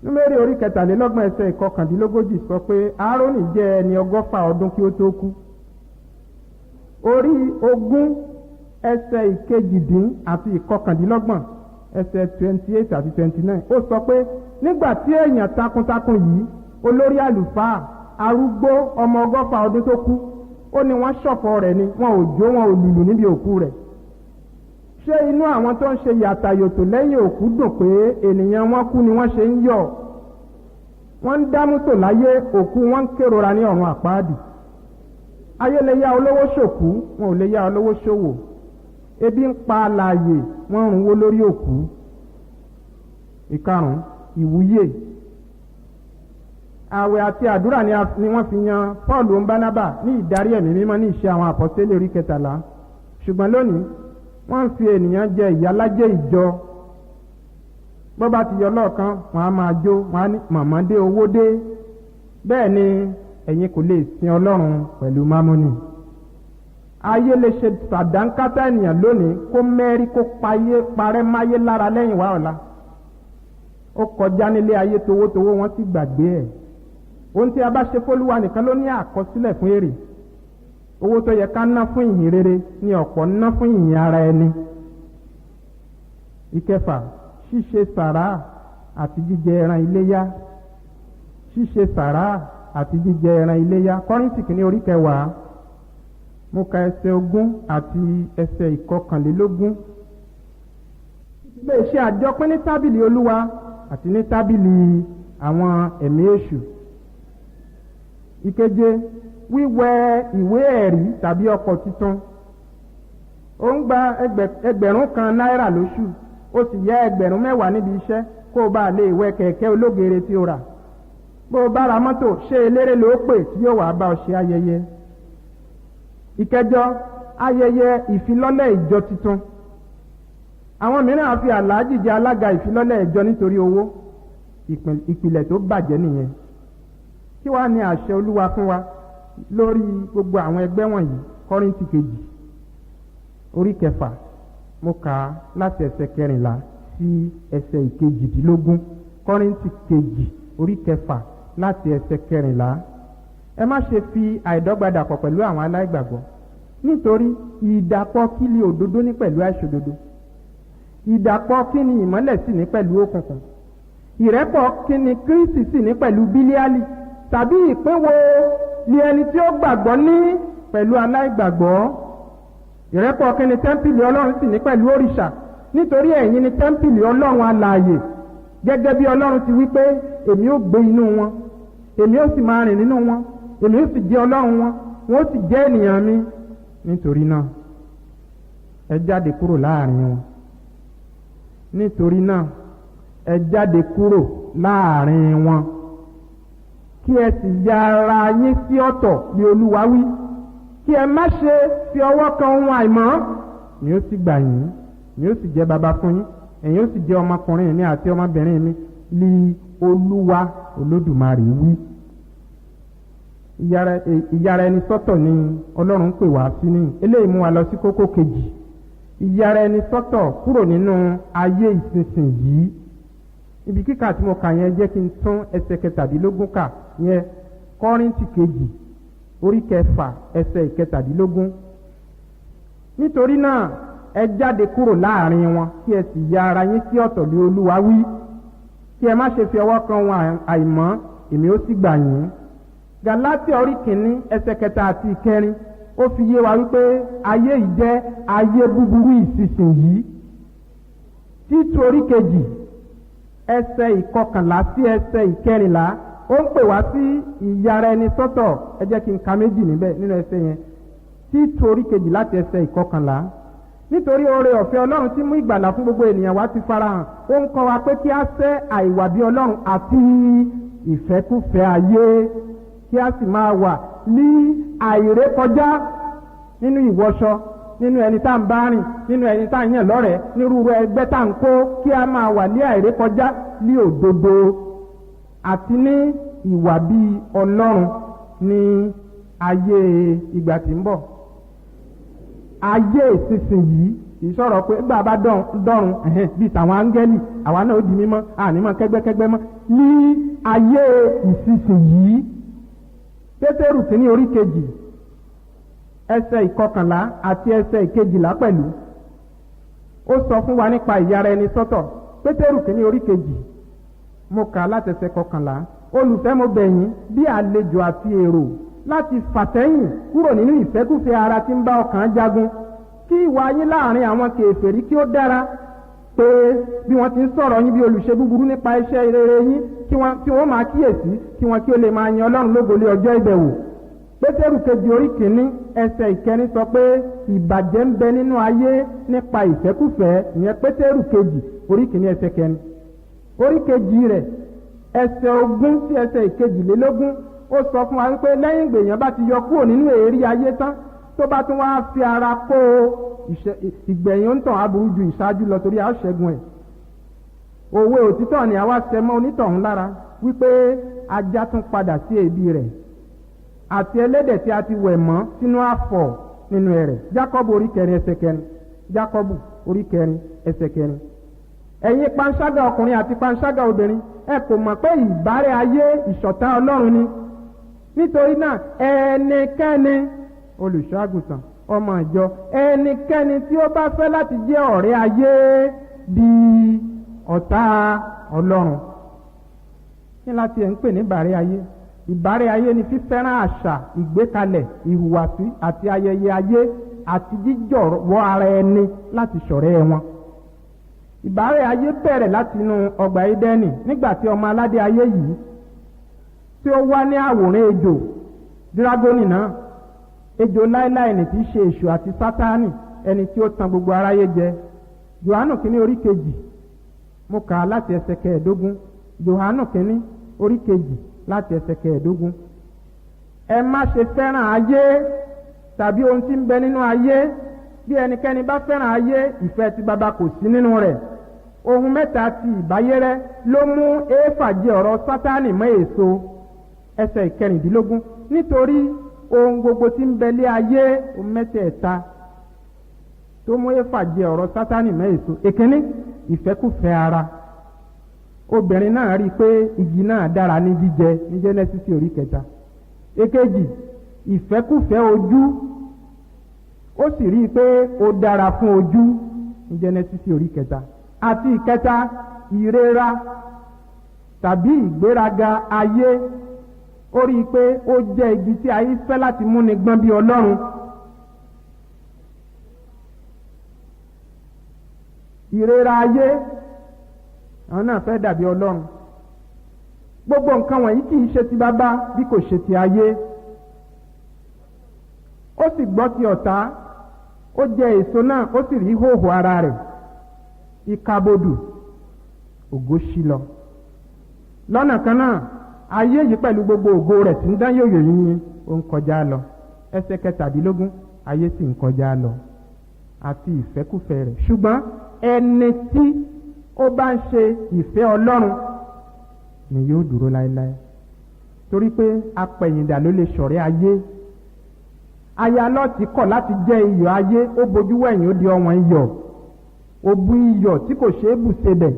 Númérì orí 23 ẹsẹ̀ 19 sọ pé Áárónì jẹ́ ẹni 100 ọdún kí ó tó kú. Orí 20 ẹsẹ̀ 18 àti 29 ẹsẹ̀ 28 àti 29 ó sọ pé nígbà tí èèyàn takuntakun yìí, olórí àlùfáà arúgbó ọmọ 100 ọdún tó kú, ó ní wọ́n ṣọ̀fọ̀ rẹ̀ ni, wọn ò jó wọn ò lùlù níbi òkú rẹ̀. Ṣé inú àwọn tó ń ṣe yàtàyòtò lẹ́yìn òkú dùn pé ènìyàn wọn kú ni wọ́n ṣe ń yọ̀? Wọ́n ń dámútò láyé, òkú wọn ń kérora ní ọ̀run àpáàdì. Ayé lè yá olówó ṣòkú, wọn ò lè yá olówó ṣòwò. Ebi ń pa alààyè, wọ́n ń rúnwó lórí òkú. Ìkarùn-ún, ìwúyè. Àwẹ̀ àti àdúrà ni wọ́n fi yan Pọ́ọ̀lù Bánábà ní ìdarí ẹ̀mí mímọ́ ní Iṣẹ́ àwọn Àpọ́stélì orí 13. Ṣùgbọ́n lónìí wọ́n ń fi ènìyàn jẹ ìyálájé ìjọ. Bó bá ti yọ lọ́ọ̀kan, wọ́n á máa jó, wọ́n á ní màmá dé, owó dé. Bẹ́ẹ̀ ni ẹ̀yin kò lè sin Ọlọ́run pẹ̀lú mámúnì. Ayé lè ṣe sàdánkátà ènìyàn lónìí kó mẹ́rí kó parẹ́ máyé lára lẹ́yìn wá ọ̀la. Ó kọjá nílé ayé towótowó, wọ́n sì gbàgbé ẹ̀. Ohun tí a bá ṣe fÓlúwa nìkan ló ní àkọsílẹ̀ fún èrè. Owó tó yẹ ká ná fún ìyìn rere ni ọ̀pọ̀ ná fún ìyìn ara ẹni. Ìkẹfà, ṣíṣe sàrá àti jíjẹ ẹran iléyá. Ṣíṣe sàrá àti jíjẹ ẹran iléyá. Kọ́ríńtì kìíní orí 10, mo ka ẹsẹ̀ 20 àti ẹsẹ̀ 21. Ilé iṣẹ́ àjọpín ní tábìlì Olúwa àti ní tábìlì àwọn ẹ̀mí èṣù. Ìkeje, wíwẹ ìwé ẹ̀rí tàbí ọkọ̀ tuntun. Ó ń gba ẹgbẹ̀rún kan náírà lóṣù, ó sì yá 10,000 níbi iṣẹ́ kó o bá lè wẹ kẹ̀kẹ́ ológere tí o rà. Bó o bá ra mọ́tò, ṣé eléré ló pè tí yóò wá bá ọ ṣe ayẹyẹ. Ìkẹjọ, ayẹyẹ ìfilọ́lẹ̀ ìjọ tuntun. Àwọn mìíràn fi àlàájì jẹ alága ìfilọ́lẹ̀ ìjọ nítorí owó. Ìpìlẹ̀ tó bàjẹ́ nìyẹn. Kí wá ní àṣẹ Olúwa fún wa lórí gbogbo àwọn ẹgbẹ́ wọ̀nyí? Kọ́ríńtì kejì orí 6, mo kà á láti ẹsẹ̀ 14 sí ẹsẹ̀ 18. Kọ́ríńtì kejì orí 6 láti ẹsẹ̀ 14. Ẹ má ṣe fi àìdọ́gba dàpọ̀ pẹ̀lú àwọn aláìgbàgbọ́, nítorí ìdàpọ̀ kí ni òdodo ní pẹ̀lú àìṣòdodo? Ìdàpọ̀ kí ni ìmọ́lẹ̀ sì ní pẹ̀lú òkùnkùn? Ìrẹ́pọ̀ kí ni Kristi sì ní pẹ̀lú Bílíálì? Tàbí ìpínwo ni ẹni tí ó gbàgbọ́ ní pẹ̀lú aláìgbàgbọ́? Ìrẹ́pọ̀ kí ni tẹ́ḿpìlì Ọlọ́run sì ní pẹ̀lú òrìṣà? Nítorí ẹ̀yin ni tẹ́ḿpìlì Ọlọ́run alààyè, gẹ́gẹ́ bí Ọlọ́run ti wí pé èmi ó gbé inú wọn, èmi ó sì máa rìn nínú wọn, èmi ó sì jẹ́ Ọlọ́run wọn, wọn ó sì jẹ́ ènìyàn mi. Nítorí náà ẹ jáde kúrò láàrin wọn. Nítorí náà ẹ jáde kúrò láàrin wọn, kí ẹ sì ya ara yín sí ọ̀tọ̀ bí Olúwa wí. Kí ẹ má ṣe fi ọwọ́ kan ohun àìmọ́, mi ó sì gbà yín, mi ó sì jẹ́ baba fún yín, ẹ̀yin ó sì jẹ́ ọmọkùnrin mi àti ọmọbìnrin mi, li Olúwa Olódùmarè wí. Ìyára ẹni sọ́tọ̀ ni Ọlọ́run ń pè wá sí ní. Eléyìí mú wa lọ sí kókó kejì. Ìyára ẹni sọ́tọ̀ kúrò nínú ayé ìsinsìnyí. Ibi kíkà tí mo kà yẹn jẹ́ kí n tún ẹsẹ̀ 17 kà yẹn. Kọ́ríńtì kejì orí 6 ẹsẹ̀ 17. Nítorí náà ẹ jáde kúrò láàrin wọn, kí ẹ sì ya ara yín sí ọ̀tọ̀ bí Olúwa wí. Kí ẹ má ṣe fi ọwọ́ kan ohun àìmọ́, èmi ó sì gbà yín. Gàlátíà orí 1 ẹsẹ̀ 3 àti 4 ó fi yé wa wípé ayé yìí jẹ́ ayé búburú ìsinsìnyí. Títù orí 2 ẹsẹ̀ 11 sí ẹsẹ̀ 14 ó ń pè wá sí ìyára ẹni sọ́tọ̀. Ẹ jẹ́ kí n ka méjì níbẹ̀ nínú ẹsẹ̀ yẹn. Títù orí 2 láti ẹsẹ̀ 11. Nítorí oore ọ̀fẹ́ Ọlọ́run tí mú ìgbàlà fún gbogbo ènìyàn wá ti farahàn, ó ń kọ́ wa pé kí a sẹ́ àìwà bí Ọlọ́run àti ìfẹ́kúfẹ̀ẹ́ ayé, kí a sì máa wà ní àìrékọjá nínú ìwọṣọ, nínú ẹni tá ń bá rìn, nínú ẹni tá ń yàn lọ́rẹ̀ẹ́, nírúurú ẹgbẹ́ tá ń kó, kí a máa wà ní àìrékọjá ní òdodo àti ní ìwà bíi Ọlọ́run ní ayé ìgbà tí ń bọ̀. Ayé ìsinsìnyí ìṣọ̀rọ̀ pé gbà bá dọ̀run bíi tàwọn áńgẹ́lì àwa náà ó di mímọ́ ànímọ́ kẹ́gbẹ́kẹ́gbẹ́ mọ́. Ní ayé ìsinsìnyí, Pétérù kìíní orí kejì ẹsẹ̀ ìkọkànlá àti ẹsẹ̀ ìkejìlá pẹ̀lú ó sọ fún wa nípa ìyára ẹni sọ́tọ̀. Pétérù kìíní orí kejì mo kà láti ẹsẹ̀ kọkànlá. Olùfẹ́, mo bẹ̀ yín bí àlejò àti èrò láti fàtẹ́yìn kúrò nínú ìfẹ́kúfẹ̀ẹ́ ara tí ń bá ọkàn jagun, kí ìwà yín láàrin àwọn kèfèrí kí ó dára, pé bí wọ́n ti ń sọ̀rọ̀ yín bí olùṣe búburú nípa iṣẹ́ rere yín, kí wọ́n máa kíyèsí, kí wọ́n kí ó lè máa yan Ọlọ́run lógo lé ọjọ́ ìbẹ̀wò. Pétérù kejì orí kìíní ẹsẹ̀ ìkẹrin sọ pé ìbàjẹ́ ń bẹ nínú ayé nípa ìfẹ́kúfẹ̀ẹ́. Ìyẹn Pétérù kejì orí kìíní ẹsẹ̀ kẹrin. Orí kejì rẹ̀ ẹsẹ̀ 20 sí ẹsẹ̀ 21 ó sọ fún wa wípé lẹ́yìn ìgbèyàn bá ti yọ kúrò nínú èérí ayé tán, tó bá tún wá fi ara kó ìgbẹ̀yìn ń tàn aburú ju ìṣáájú lọ, torí a ṣẹ́gun ẹ̀. Òwe òtítọ́ ni àwa ṣẹ mọ́ onítọ̀hún lára wípé ajá tún padà sí ebi rẹ̀, àti ẹlẹ́dẹ̀ tí a ti wẹ̀ mọ́ sínú àfọ̀ nínú ẹ̀rẹ̀. Jákọ́bù orí kẹrin ẹsẹ̀ kẹrin. Jákọ́bù orí kẹrin ẹsẹ̀ kẹrin. Ẹ̀yin panṣágà ọkùnrin àti panṣágà obìnrin, ẹ kò mọ̀ pé ìbárẹ́ ayé ìṣọ̀tá Ọlọ́run ni. Nítorí náà ẹnikẹ́ni, olùṣọ́ àgùntàn, ọmọ ìjọ, ẹnikẹ́ni tí ó bá fẹ́ láti jẹ́ ọ̀rẹ́ ayé di ọ̀tá Ọlọ́run. Kí láti ẹ̀ ń pè ní ìbárẹ́ ayé? Ìbárẹ́ ayé ni fífẹ́ràn àṣà, ìgbékalẹ̀, ìhùwàsí àti ayẹyẹ ayé àti jíjọ̀wọ́ ara ẹni láti ṣọ̀rẹ́ wọn. Ìbárẹ́ ayé bẹ̀rẹ̀ láti inú ọgbà Édẹ́nì nígbà tí ọmọ aládé ayé yìí tí ó wá ní àwòrán ejò, dírágónì náà, ejò láíláí ní tí í ṣe èṣù àti Sátánì, ẹni tí ó tan gbogbo aráyé jẹ. Jòhánù kìíní orí kejì mo kà á láti ẹsẹ̀ 15. Jòhánù kìíní orí kejì láti ẹsẹ̀ 15. Ẹ má ṣe fẹ́ràn ayé tàbí ohun tí ń bẹ nínú ayé. Bí ẹnikẹ́ni bá fẹ́ràn ayé, ìfẹ́ ti Baba kò sí nínú rẹ̀. Ohun mẹ́ta ti ìbáyérẹ́ ló mú Éfà jẹ ọ̀rọ̀ Sátánì mọ́ èso. Ẹsẹ̀ 16. Nítorí ohun gbogbo tí ń bẹ lé ayé, ohun mẹ́tẹ̀ẹ̀ta tó mú Éfà jẹ ọ̀rọ̀ Sátánì mọ́ èso. Èkíní, ìfẹ́kúfẹ̀ẹ́ ara. Obìnrin náà rí i pé igi náà dára ní jíjẹ ní Jẹ́nẹ́sísì orí 3. Èkejì, ìfẹ́kúfẹ̀ẹ́ ojú. Ó sì rí i pé ó dára fún ojú ní Jẹ́nẹ́sísì orí 3. Àti ìkẹta, ìrera tàbí ìgbéraga ayé. Ó rí i pé ó jẹ́ igi tí ayé fẹ́ láti múni gbọ́n bí Ọlọ́run. Ìrera ayé, àwọn náà fẹ́ dàbí Ọlọ́run. Gbogbo nǹkan wọ̀nyí kì í ṣe ti Baba bí kò ṣe ti ayé. Ó sì gbọ́ ti ọ̀tá, ó jẹ èso náà, ó sì rí hóhò ara rẹ̀. Ìkabodù, ògo ṣí lọ. Lọ́nà kan náà, ayé yìí pẹ̀lú gbogbo ògo rẹ̀ tí ń dán yòyò yìnyín, ó ń kọjá lọ. Ẹsẹ̀ 17, ayé sì ń kọjá lọ, àti ìfẹ́kúfẹ̀ẹ́ rẹ̀. Ṣùgbọ́n ẹni tí ó bá ń ṣe ìfẹ́ Ọlọ́run ni yóò dúró láéláé, torí pé apẹ̀yìndà ló lè ṣọ̀rẹ́ ayé. Aya Lọ́ọ̀tì kọ̀ láti jẹ́ iyọ̀ ayé, ó bojú wẹ̀yìn, ó di ọ̀wọ́n iyọ̀. Ó bú iyọ̀ tí kò ṣeé bù sebẹ̀.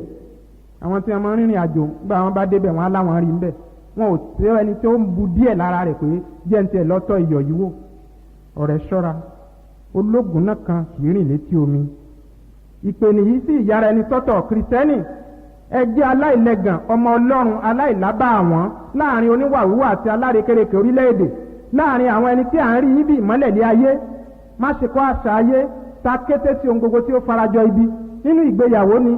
Àwọn tí wọ́n máa ń rìnrìn àjò gbà wọ́n bá débẹ̀ wọ́n á láwọn rí níbẹ̀. Wọn ò tẹ́ ẹni tó ń bu díẹ̀ lára rẹ̀ pé jẹ́ ń tiẹ̀ lọ́tọ̀ iyọ̀ yìí wò. Ọ̀rẹ́ ṣọ́ra, ológun náà kan kì í rìn létí omi. Ìpè nìyí sí ìyára ẹni sọ́tọ̀ Kìrìsìtẹ́nì. Ẹ jẹ́ aláìlẹ́gàn, ọmọ Ọlọ́run, aláìlábà àwọn láàrin oníwàwúwà àti alárekérekè orílẹ̀-èdè, láàrin àwọn ẹni tí à ń rí yín bí ìmọ́lẹ̀lé ayé. Má ṣe kọ́ àṣà ayé, ta kété sí ohun gbogbo tí ó farajọ ibi. Nínú ìgbéyàwó ni,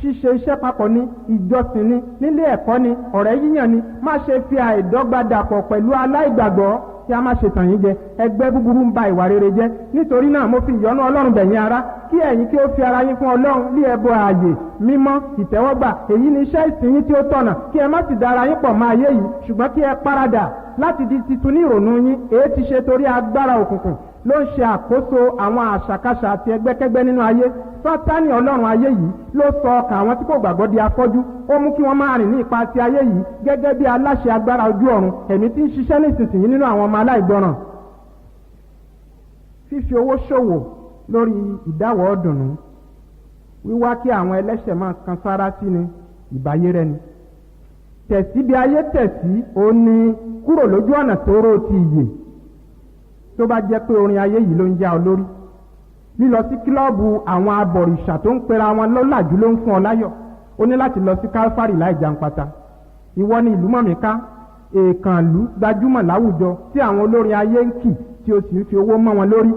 ṣíṣe iṣẹ́ papọ̀ ni, ìjọsìn ni, nílé ẹ̀kọ́ ni, ọ̀rẹ́ yíyàn ni. Má ṣe fi àìdọ́gba dàpọ̀ pẹ̀lú aláìgbàgbọ́, kí a má ṣe tàn yín jẹ. Ẹgbẹ́ búburú ń ba ìwà rere jẹ́. Nítorí náà mo fi ìyọ́nú Ọlọ́run bẹ̀ yín ará, kí ẹ̀yin kí ó fi ara yín fún Ọlọ́run ní ẹbọ ààyè mímọ́ ìtẹ́wọ́gbà. Èyí ni iṣẹ́ ìsìn yín tí ó tọ̀nà. Kí ẹ má sì dára yín pọ̀ mọ́ ayé yìí, ṣùgbọ́n kí ẹ paradà láti di titun ní ìrònú yín. Èé ti ṣe torí agbára òkùnkùn ló ń ṣe àkóso àwọn àṣàkáṣà àti ẹgbẹ́kẹ́gbẹ́ nínú ayé. Sátánì ọlọ́run ayé yìí ló sọ ọkàn àwọn tí kò gbàgbọ́ di afọ́jú. Ó mú kí wọ́n máa rìn ní ipa ti ayé yìí gẹ́gẹ́ bí aláṣẹ agbára ojú ọ̀run, ẹ̀mí tí ń ṣiṣẹ́ nísinsìnyí nínú àwọn ọmọ aláìgbọràn. Fífi owó ṣòwò lórí ìdáwọ́ ọ̀dùnnú, wíwá kí àwọn ẹlẹ́ṣẹ̀ máa kan sára sí ni ìbáyé rẹ ni. Tẹ̀sí bí ayé tẹ̀sí, ó ní kúrò lójú ọ̀nà tóóró ti ìyè. Tó bá jẹ́ pé orin ayé yìí ló ń já ọ lórí, lílọ sí kílọ́ọ̀bù àwọn abọ̀rìṣà tó ń pera wọn lọ́làjú ló ń fún ọ láyọ̀. Ó ní láti lọ sí Kálífárì láì jàǹpátá. Ìwọ ni ìlú mọ̀míká, èèkànlú gbajúmọ̀ láwùjọ tí àwọn olórin ayé ń kì tí o sì ń fi owó mọ́ wọn lórí.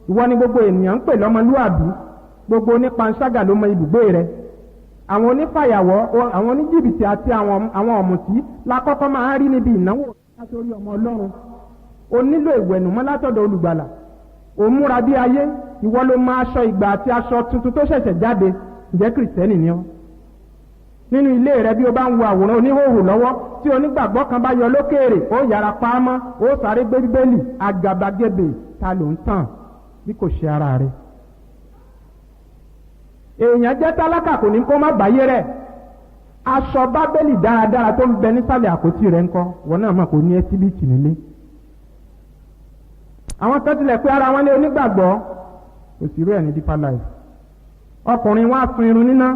Ìwọ ni gbogbo ènìyàn ń pè lọ́mọlúàbí, gbogbo onípanṣágà ló mọ ibùgbé rẹ. Àwọn onífàyàwọ́, àwọn oníjìbìtì àti àwọn ọ̀mùtí lákọ́kọ́ máa ń rí níbi ìnáwó látòrí ọmọ Ọlọ́run. O nílò ìwẹ̀nùmọ́ látọ̀dọ̀ olùgbàlà. O múra bí ayé, ìwọ ló máa aṣọ ìgbà àti aṣọ tuntun tó ṣẹ̀ṣẹ̀ jáde. Ǹjẹ́ kìrìsìtẹ́nì ni ọ́? Nínú ilé rẹ bí o bá ń wo àwòrán oníhòòhò lọ́wọ́, tí onígbàgbọ́ kan bá yọ lókèèrè, ó yára pa á mọ́, ó sáré gbé bíbélì. Àgàbàgebè ta ló ń tàn bí kò ṣe ara rẹ̀? Èèyàn jẹ́ tálákà kò ní kó má báyé rẹ̀. Aṣọ bábélì dáradára tó ń bẹ nísàlẹ̀ àpótí rẹ̀ ńkọ́, wọn náà mọ̀ kó ní ẹsíbìtì nílé. Àwọn kan tilẹ̀ pé ara wọn lé onígbàgbọ́, kò sí irú ẹ̀ ní Deeper Life. Ọkùnrin wọn á sun irun níná,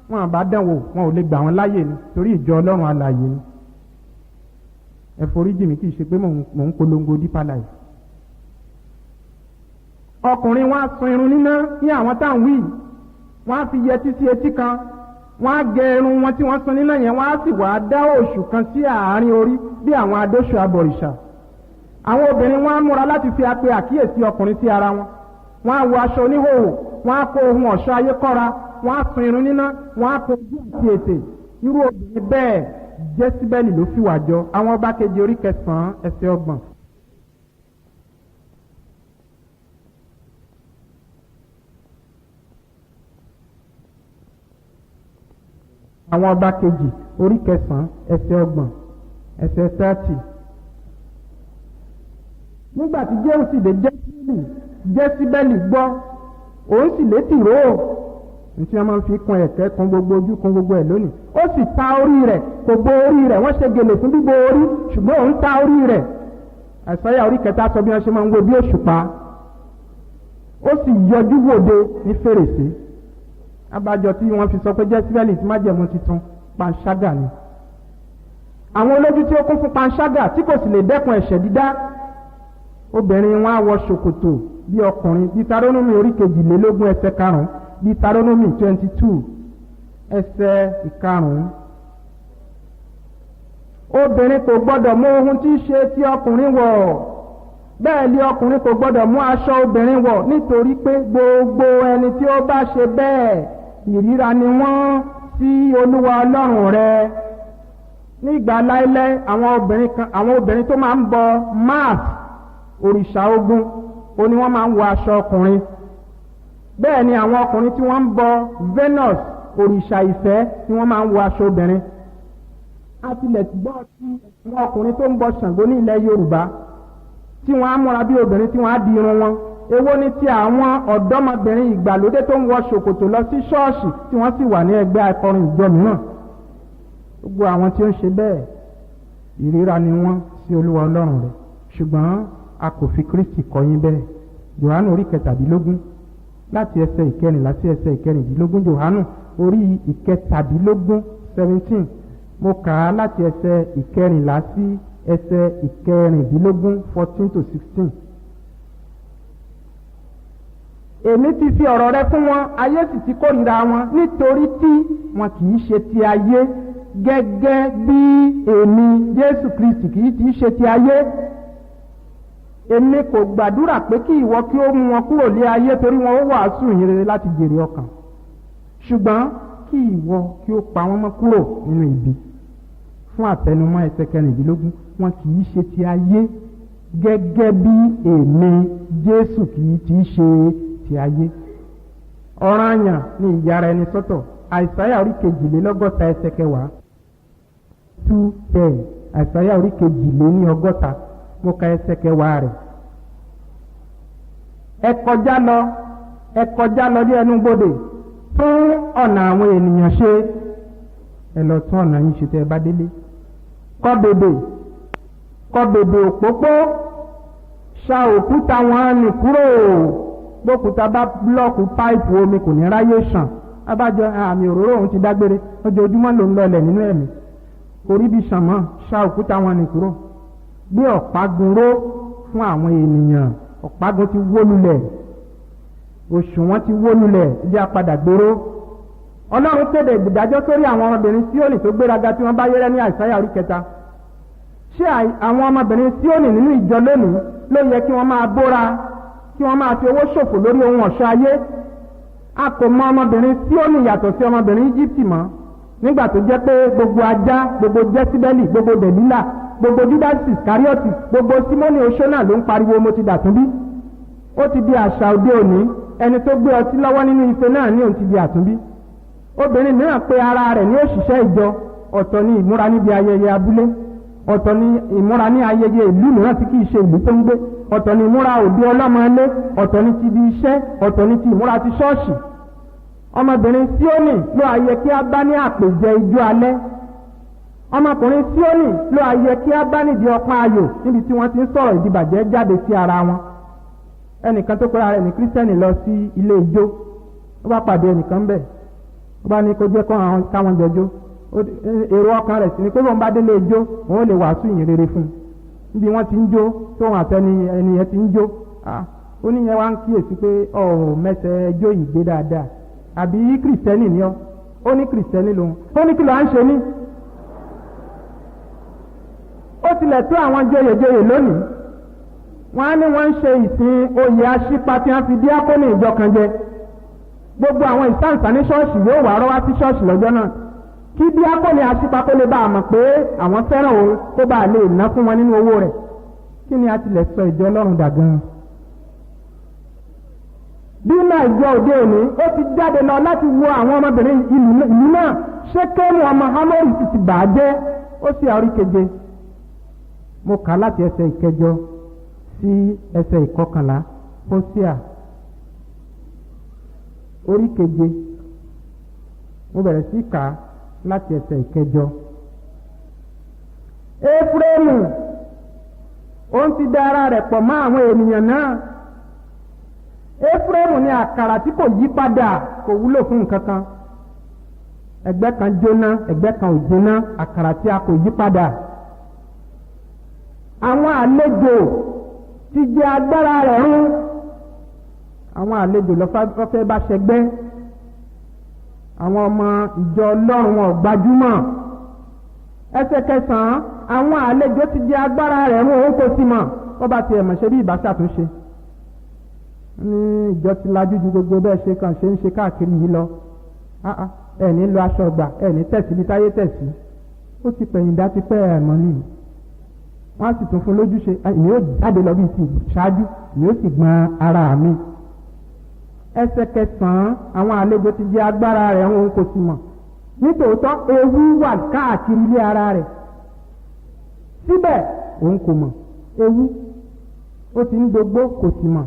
wọn àbá dánwò, wọn ò lè gbà wọn láyè ni, torí ìjọ Ọlọ́run alààyè ni. Ẹ foríjì mi kì í ṣe pé mò ń polongo Deeper Life. Ọkùnrin wọn á sun irun níná ní àwọn táwọn wí, wọ́n á fi yẹtí sí etí kan, wọ́n á gẹ irun wọn tí wọ́n sun níná yẹn, wọ́n á sì wá dá òṣù kan sí àárín orí bí àwọn adóṣù abọ̀rìṣà. Àwọn obìnrin wọ́n á múra láti fi apẹ àkíyèsí ọkùnrin sí ara wọn. Wọ́n á wọ aṣọ oníhòòhò, wọ́n á kó ohun ọ̀ṣọ́ ayé kọ́ra, wọ́n á sun irun níná, wọ́n á kó ojú àti ètè. Irú obìnrin bẹ́ẹ̀ Jésíbẹ́lì ló fi wà jọ. Àwọn Ọba kejì orí 9 ẹsẹ̀ 30. Àwọn Ọba kejì orí 9 ẹsẹ̀ 30, ẹsẹ̀ 30. Nígbà tí Jéhù sì dé Jésíbẹ́lì gbọ́, òun sì létí ró o. Ntí wọ́n máa ń fi kún ẹ̀kẹ́, kún gbogbo ojú, kún gbogbo ẹ̀ lónìí. Ó sì ta orí rẹ̀, kò bo orí rẹ̀, wọ́n ṣe gèlè fún bíbo orí, ṣùgbọ́n òun ta orí rẹ̀. Àìsáyà orí 3 sọ bí wọ́n ṣe máa ń wo bí òṣùpá. Ó sì yọjú wòde ní fèrèsé. Abájọ tí wọ́n fi sọ pé Jésíbẹ́lì ti májẹ̀mú titun, panṣágà ni. Àwọn olójú tí ó kún fún panṣágà tí kò sì lè dẹ́kun ẹ̀ṣẹ̀ dídá. Obìnrin wọn á wọ ṣòkòtò bí ọkùnrin. Dítarónómì orí 22 ẹsẹ̀ 5, Dítarónómì 22 ẹsẹ̀ 5. Obìnrin kò gbọdọ̀ mú ohun tí í ṣe tí ọkùnrin wọ̀. Bẹ́ẹ̀ ni ọkùnrin kò gbọdọ̀ mú aṣọ obìnrin wọ̀, nítorí pé gbogbo ẹni tí ó bá ṣe bẹ́ẹ̀ ìríra ni wọ́n sí Olúwa Ọlọ́run rẹ̀. Ní ìgbà láíláí, àwọn obìnrin tó máa ń bọ Mars, òrìṣà ogun, ó ní wọ́n máa ń wọ aṣọ ọkùnrin. Bẹ́ẹ̀ ni àwọn ọkùnrin tí wọ́n ń bọ Venus, òrìṣà ìfẹ́, tí wọ́n máa ń wọ aṣọ obìnrin. A tilẹ̀ gbọ́ sí àwọn ọkùnrin tó ń bọ Ṣàngó ní ilẹ̀ Yorùbá, tí wọ́n á múra bí obìnrin, tí wọ́n á di irun wọn. Èwo ni ti àwọn ọ̀dọ́mọbìnrin ìgbàlódé tó ń wọ ṣòkòtò lọ sí ṣọ́ọ̀ṣì, tí wọ́n sì wà ní ẹgbẹ́ akọrin ìjọ mìíràn. Gbogbo àwọn tí ó ń ṣe bẹ́ẹ̀ ìríra ni wọ́n sí Olúwa Ọlọ́run rẹ̀. Ṣùgbọ́n a kò fi Kristi kọ́ yín bẹ́ẹ̀. Jòhánù orí 17 láti ẹsẹ̀ 14 sí ẹsẹ̀ 15. Jòhánù orí 17 17. Mo kà á láti ẹsẹ̀ 14 sí ẹsẹ̀ 15 14 to 16. Èmi ti fi ọ̀rọ̀ rẹ fún wọn, ayé sì ti kórìíra wọn, nítorí tí wọn kì í ṣe ti ayé, gẹ́gẹ́ bí èmi Jésù Kristi kì í ti ṣe ti ayé. Èmi kò gbàdúrà pé kí ìwọ kí ó mú wọn kúrò lé ayé, torí wọn ó wàásù ìyìnrere láti jèrè ọkàn, ṣùgbọ́n kí ìwọ kí ó pa wọ́n mọ́ kúrò nínú ibi. Fún àtẹnumọ́ ẹsẹ̀ 16, wọn kì í ṣe ti ayé, gẹ́gẹ́ bí èmi Jésù kì í ti ṣe ti ayé. Ọ̀ranyàn ni ìyára ẹni sọ́tọ̀. Àìsáyà orí 62 ẹsẹ̀ 10. 2:10. Àìsáyà orí 62, mo ka ẹsẹ̀ 10 rẹ̀. ẹ kọjá lọ ní ẹnu bodè tún ọ̀nà àwọn ènìyàn ṣe, ẹ lọ tún ọ̀nà yín ṣe tẹ́ ẹ bá délé. kọ́ bèbè òpópó, ṣa òkúta wọn nì kúrò, gbókúta bá búlọ́ọ̀kù páìpù omi kò ní ráyè ṣàn. abájọ àmì òróró òun ti dágbére, ojoojúmọ́ ló ń lọlẹ̀ nínú ẹ̀mí, kò rí bí ṣàn mọ́. ṣa òkúta wọn nì kúrò, gbé ọ̀págun ró fún àwọn ènìyàn. ọ̀págun ti wó lulẹ̀, òṣùwọ̀n ti wó lulẹ̀, ìdí apádà gbèrò. ọlọ́run kéde ìdájọ́ sórí àwọn ọmọbìnrin Síónì tó gbéraga tí wọ́n bá yẹ́rẹ́ ní Àìsáyà orí 3. ṣé àwọn ọmọbìnrin Síónì nínú ìjọ lónìí ló yẹ kí wọ́n máa bóra, kí wọ́n máa fi owó ṣòfò lórí ohun ọ̀ṣọ́ ayé? a kò mọ ọmọbìnrin Síónì yàtọ̀ sí ọmọbìnrin Íjíbítì mọ́, nígbà tó jẹ́ pé gbogbo ajá, gbogbo Jẹ́síbẹ́lì, gbogbo Dẹ̀lílà, gbogbo Júdásì Ìsíkáríọ́tì, gbogbo Símónì Oṣónà ló ń pariwo mo ti dàtúnbí. ó ti di àṣà òde òní, ẹni tó gbé ọtí lọ́wọ́ nínú ife náà ní òun ti di àtúnbí. obìnrin mìíràn pé ara rẹ̀ ní òṣìṣẹ́ ìjọ, ọ̀tọ̀ ni ìmúra níbi ayẹyẹ abúlé, ọ̀tọ̀ ni ìmúra ní ayẹyẹ ìlú mìíràn tí kìí ṣe ìlú tó ń gbé, ọ̀tọ̀ ni ìmúra òde ọlọ́mọ ilé, ọ̀tọ̀ ni ti ibi iṣẹ́, ọ̀tọ̀ ni ti ìmúra ti ṣọ́ọ̀ṣì. ọmọbìnrin Síónì ló ayẹ kí a bá ní àpèjẹ ijó alẹ́. ọmọkùnrin Síónì ló ayẹ kí a bá nídìí ọpọ́n ayò níbi tí wọ́n ti ń sọ̀rọ̀ ìdìbàjẹ́ jáde sí ara wọn. ẹnìkan tó pera rẹ̀ ní kírísítẹ́nì lọ sí ilé ijó, ó bá pàdé ẹnìkan bẹ́ẹ̀, ó bá ní kó jẹ́ káwọn jọjó. èrò ọkàn rẹ̀ sì ni pé bóun bá délé ijó òun lè wàásù ìyìn rere fún un. níbi wọ́n ti ń jó tóun àtẹni ẹnìyẹn ti ń jó, ó níyẹn wá ń kíyèsí pé mẹsẹ̀ ẹjọ́ yìí gbé dáadáa, àbí kìrìsìtẹ́nì ni ọ́? ó ní kìrìsìtẹ́nì lòun. ó ní kí ló à ń ṣe ní? ó tilẹ̀ tó àwọn joyèjoyè lónìí, wọ́n á ní wọ́n ń ṣe ìsìn oyè aṣípa tí wọ́n fi díákónì ìjọ kan jẹ. gbogbo àwọn ìsáǹsà ní ṣọ́ọ̀ṣì yóò wà rọ́wá sí ṣọ́ọ̀ṣì lọ́jọ́ náà, kí díákónì aṣípa kó lè bá a mọ̀ pé àwọn fẹ́ràn òun, kó bá a lè ná fún wọn nínú owó rẹ̀. kí ni a tilẹ̀ sọ ìjọ Ọlọ́run dà gan-an? bí náà ìjọ òde òní ó ti jáde lọ láti wo àwọn ọmọbìnrin ìlú náà, ṣé kéèmù ọmọ Hámórì ti bà á jẹ́. ó sì orí 7, mo kà láti ẹsẹ̀ 8 sí ẹsẹ̀ 11. Hósíà orí 7, mo bẹ̀rẹ̀ sí kà láti ẹsẹ̀ 8. Éfrémù ó ń ti dá ara rẹ̀ pọ̀ mọ́ àwọn ènìyàn náà. Éfrémù ni àkàrà tí kò yí padà, kò wúlò fún nǹkan kan. ẹgbẹ́ kan jóná, ẹgbẹ́ kan ò jóná, àkàrà tí a kò yí padà. àwọn àlejò ti jẹ agbára rẹ̀ rún. àwọn àlejò lọ́fẹ́ bá ṣẹgbẹ́. àwọn ọmọ ìjọ Ọlọ́run wọn gbajúmọ̀. ẹsẹ̀ 9, àwọn àlejò ti jẹ agbára rẹ̀ rún, òun kò sí mọ̀. wọ́n bá ti ẹ̀mọ̀ ṣe bí ìbá ṣàtúnṣe. ní ìjọ ti lajú ju gbogbo bẹ́ẹ̀ ṣe kàn ṣe ń ṣe káàkiri yìí lọ. ẹni lo aṣọ ọgbà, ẹni tẹ̀sí bí táyé tẹ̀sí. ó ti pẹ̀yìn dá ti pẹ́ ẹ̀mọ́ nìyí. wọ́n á sì tún fún lójúṣe, èmi yóò jáde lọ bí ti ṣáájú, èmi yóò sì gbọ́n ara mi. ẹsẹ̀ 9, àwọn àlejò ti jẹ agbára rẹ̀ òun kò sì mọ̀. nítòótọ́ ewu wà káàkiri ilé ara rẹ̀, síbẹ̀ òun kò mọ̀. ewu ó ti ń dogbó, kò sì mọ̀,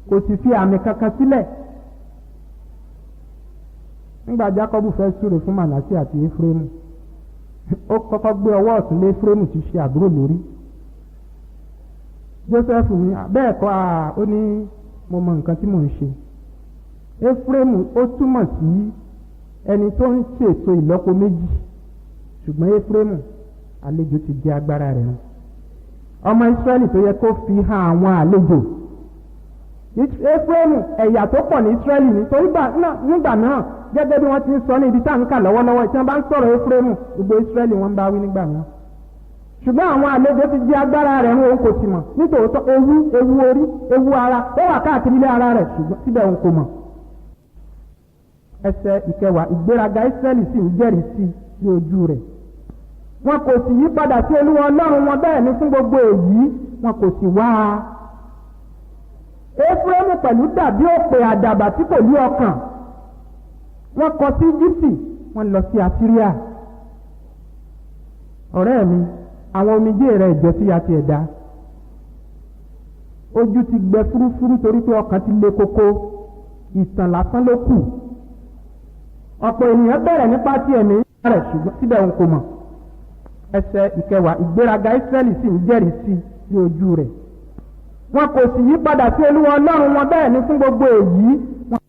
kò sì fi àmì kankan sílẹ̀. nígbà Jákọ́bù fẹ́ súre fún Mànásè àti Éfrémù, ó kọ́kọ́ gbé ọwọ́ ọ̀tún lé Éfrémù tí ṣe àbúrò lórí. Jósẹ́fù ní bẹ́ẹ̀ kọ́, ó ní mo mọ nǹkan tí mò ń ṣe. Éfrémù ó túmọ̀ sí ẹni tó ń ṣètò ìlọ́po méjì, ṣùgbọ́n Éfrémù àlejò ti jẹ agbára rẹ̀ hàn. ọmọ Ísírẹ́lì tó yẹ kó fi hàn àwọn àlejò. Éfrémù ẹ̀yà tó pọ̀ ní Ísírẹ́lì nítorí nígbà náà, gẹ́gẹ́ bí wọ́n ti ń sọ ní ibi tá à ń kà lọ́wọ́lọ́wọ́, tí wọ́n bá ń sọ̀rọ̀ Éfrémù, gbogbo Ísírẹ́lì wọ́n ń bá wí nígbà náà. ṣùgbọ́n àwọn àlejò ti jẹ agbára rẹ̀ ń, òun kò sì mọ̀. nítòótọ́ ewu orí, ewu ara ó wà káàkiri ilé ara rẹ̀, ṣùgbọ́n síbẹ̀ òun kò mọ̀. ẹsẹ̀ 10, ìgbéraga Ísírẹ́lì sì ń jẹ́rìí sí ní ojú rẹ̀. wọn kò sì yí padà sí Olúwa Ọlọ́run wọn, bẹ́ẹ̀ ni fún gbogbo èyí wọn kò sì wá a. Éfrémù pẹ̀lú dàbí òpè àdàbà tí kò ní ọkàn. wọ́n kọ sí Íjíbítì, wọ́n lọ sí Asíríà. ọ̀rẹ́ mi, àwọn omijé rẹ̀ ìjọ sí àti ẹ̀dá. ojú ti gbẹ fúrúfúrú torí pé ọkàn ti le koko, ìtàn lásán ló kù. ọ̀pọ̀ ènìyàn bẹ̀rẹ̀ nípa ti ẹ̀mí rẹ̀ ṣùgbọ́n síbẹ̀ òun kò mọ̀. ẹsẹ̀ ìkẹwàá, ìgbéraga Ísírẹ́lì sì ń jẹ́rìí sí ojú rẹ̀. wọn kò sì yí padà sí Olúwa Ọlọ́run wọn, bẹ́ẹ̀ ni fún gbogbo èyí wọn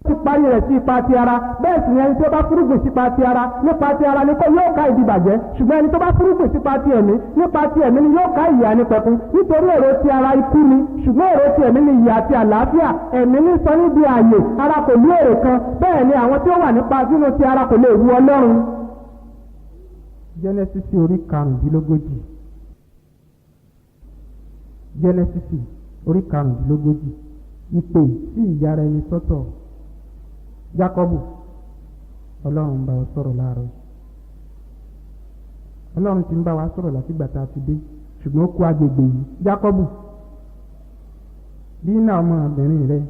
ti parí rẹ̀ sí ipa ti ara. bẹ́ẹ̀ sì ni ẹni tó bá fúrúgbìn sípa ti ara, nípa ti ara ni kó yóò ká ìdìbàjẹ́, ṣùgbọ́n ẹni tó bá fúrúgbìn sípa ti ẹ̀mí, nípa ti ẹ̀mí ni yóò ká ìyà nípẹ̀kun. nítorí èrò ti ara ikú ni, ṣùgbọ́n èrò ti ẹ̀mí ni ìyà àti àlàáfíà. ẹ̀mí ní sọ níbi ààyè, ara kò ní èrè kan. bẹ́ẹ̀ ni àwọn tí ó wà nípa sínú ti ara kò lè wu Ọlọ́run. Jẹ́nẹ́sísì orí 15. Jẹ́nẹ́sísì orí 15. ìpè sí ìyára ẹni sọ́tọ̀. Jákọ́bù, Ọlọ́run bá wa sọ̀rọ̀ láàárọ̀. Ọlọ́run ti ń bá wa sọ̀rọ̀ láti ìgbà tá a ti dé, ṣùgbọ́n ó kó agbègbè yìí. Jákọ́bù, Dínà ọmọbìnrin rẹ̀,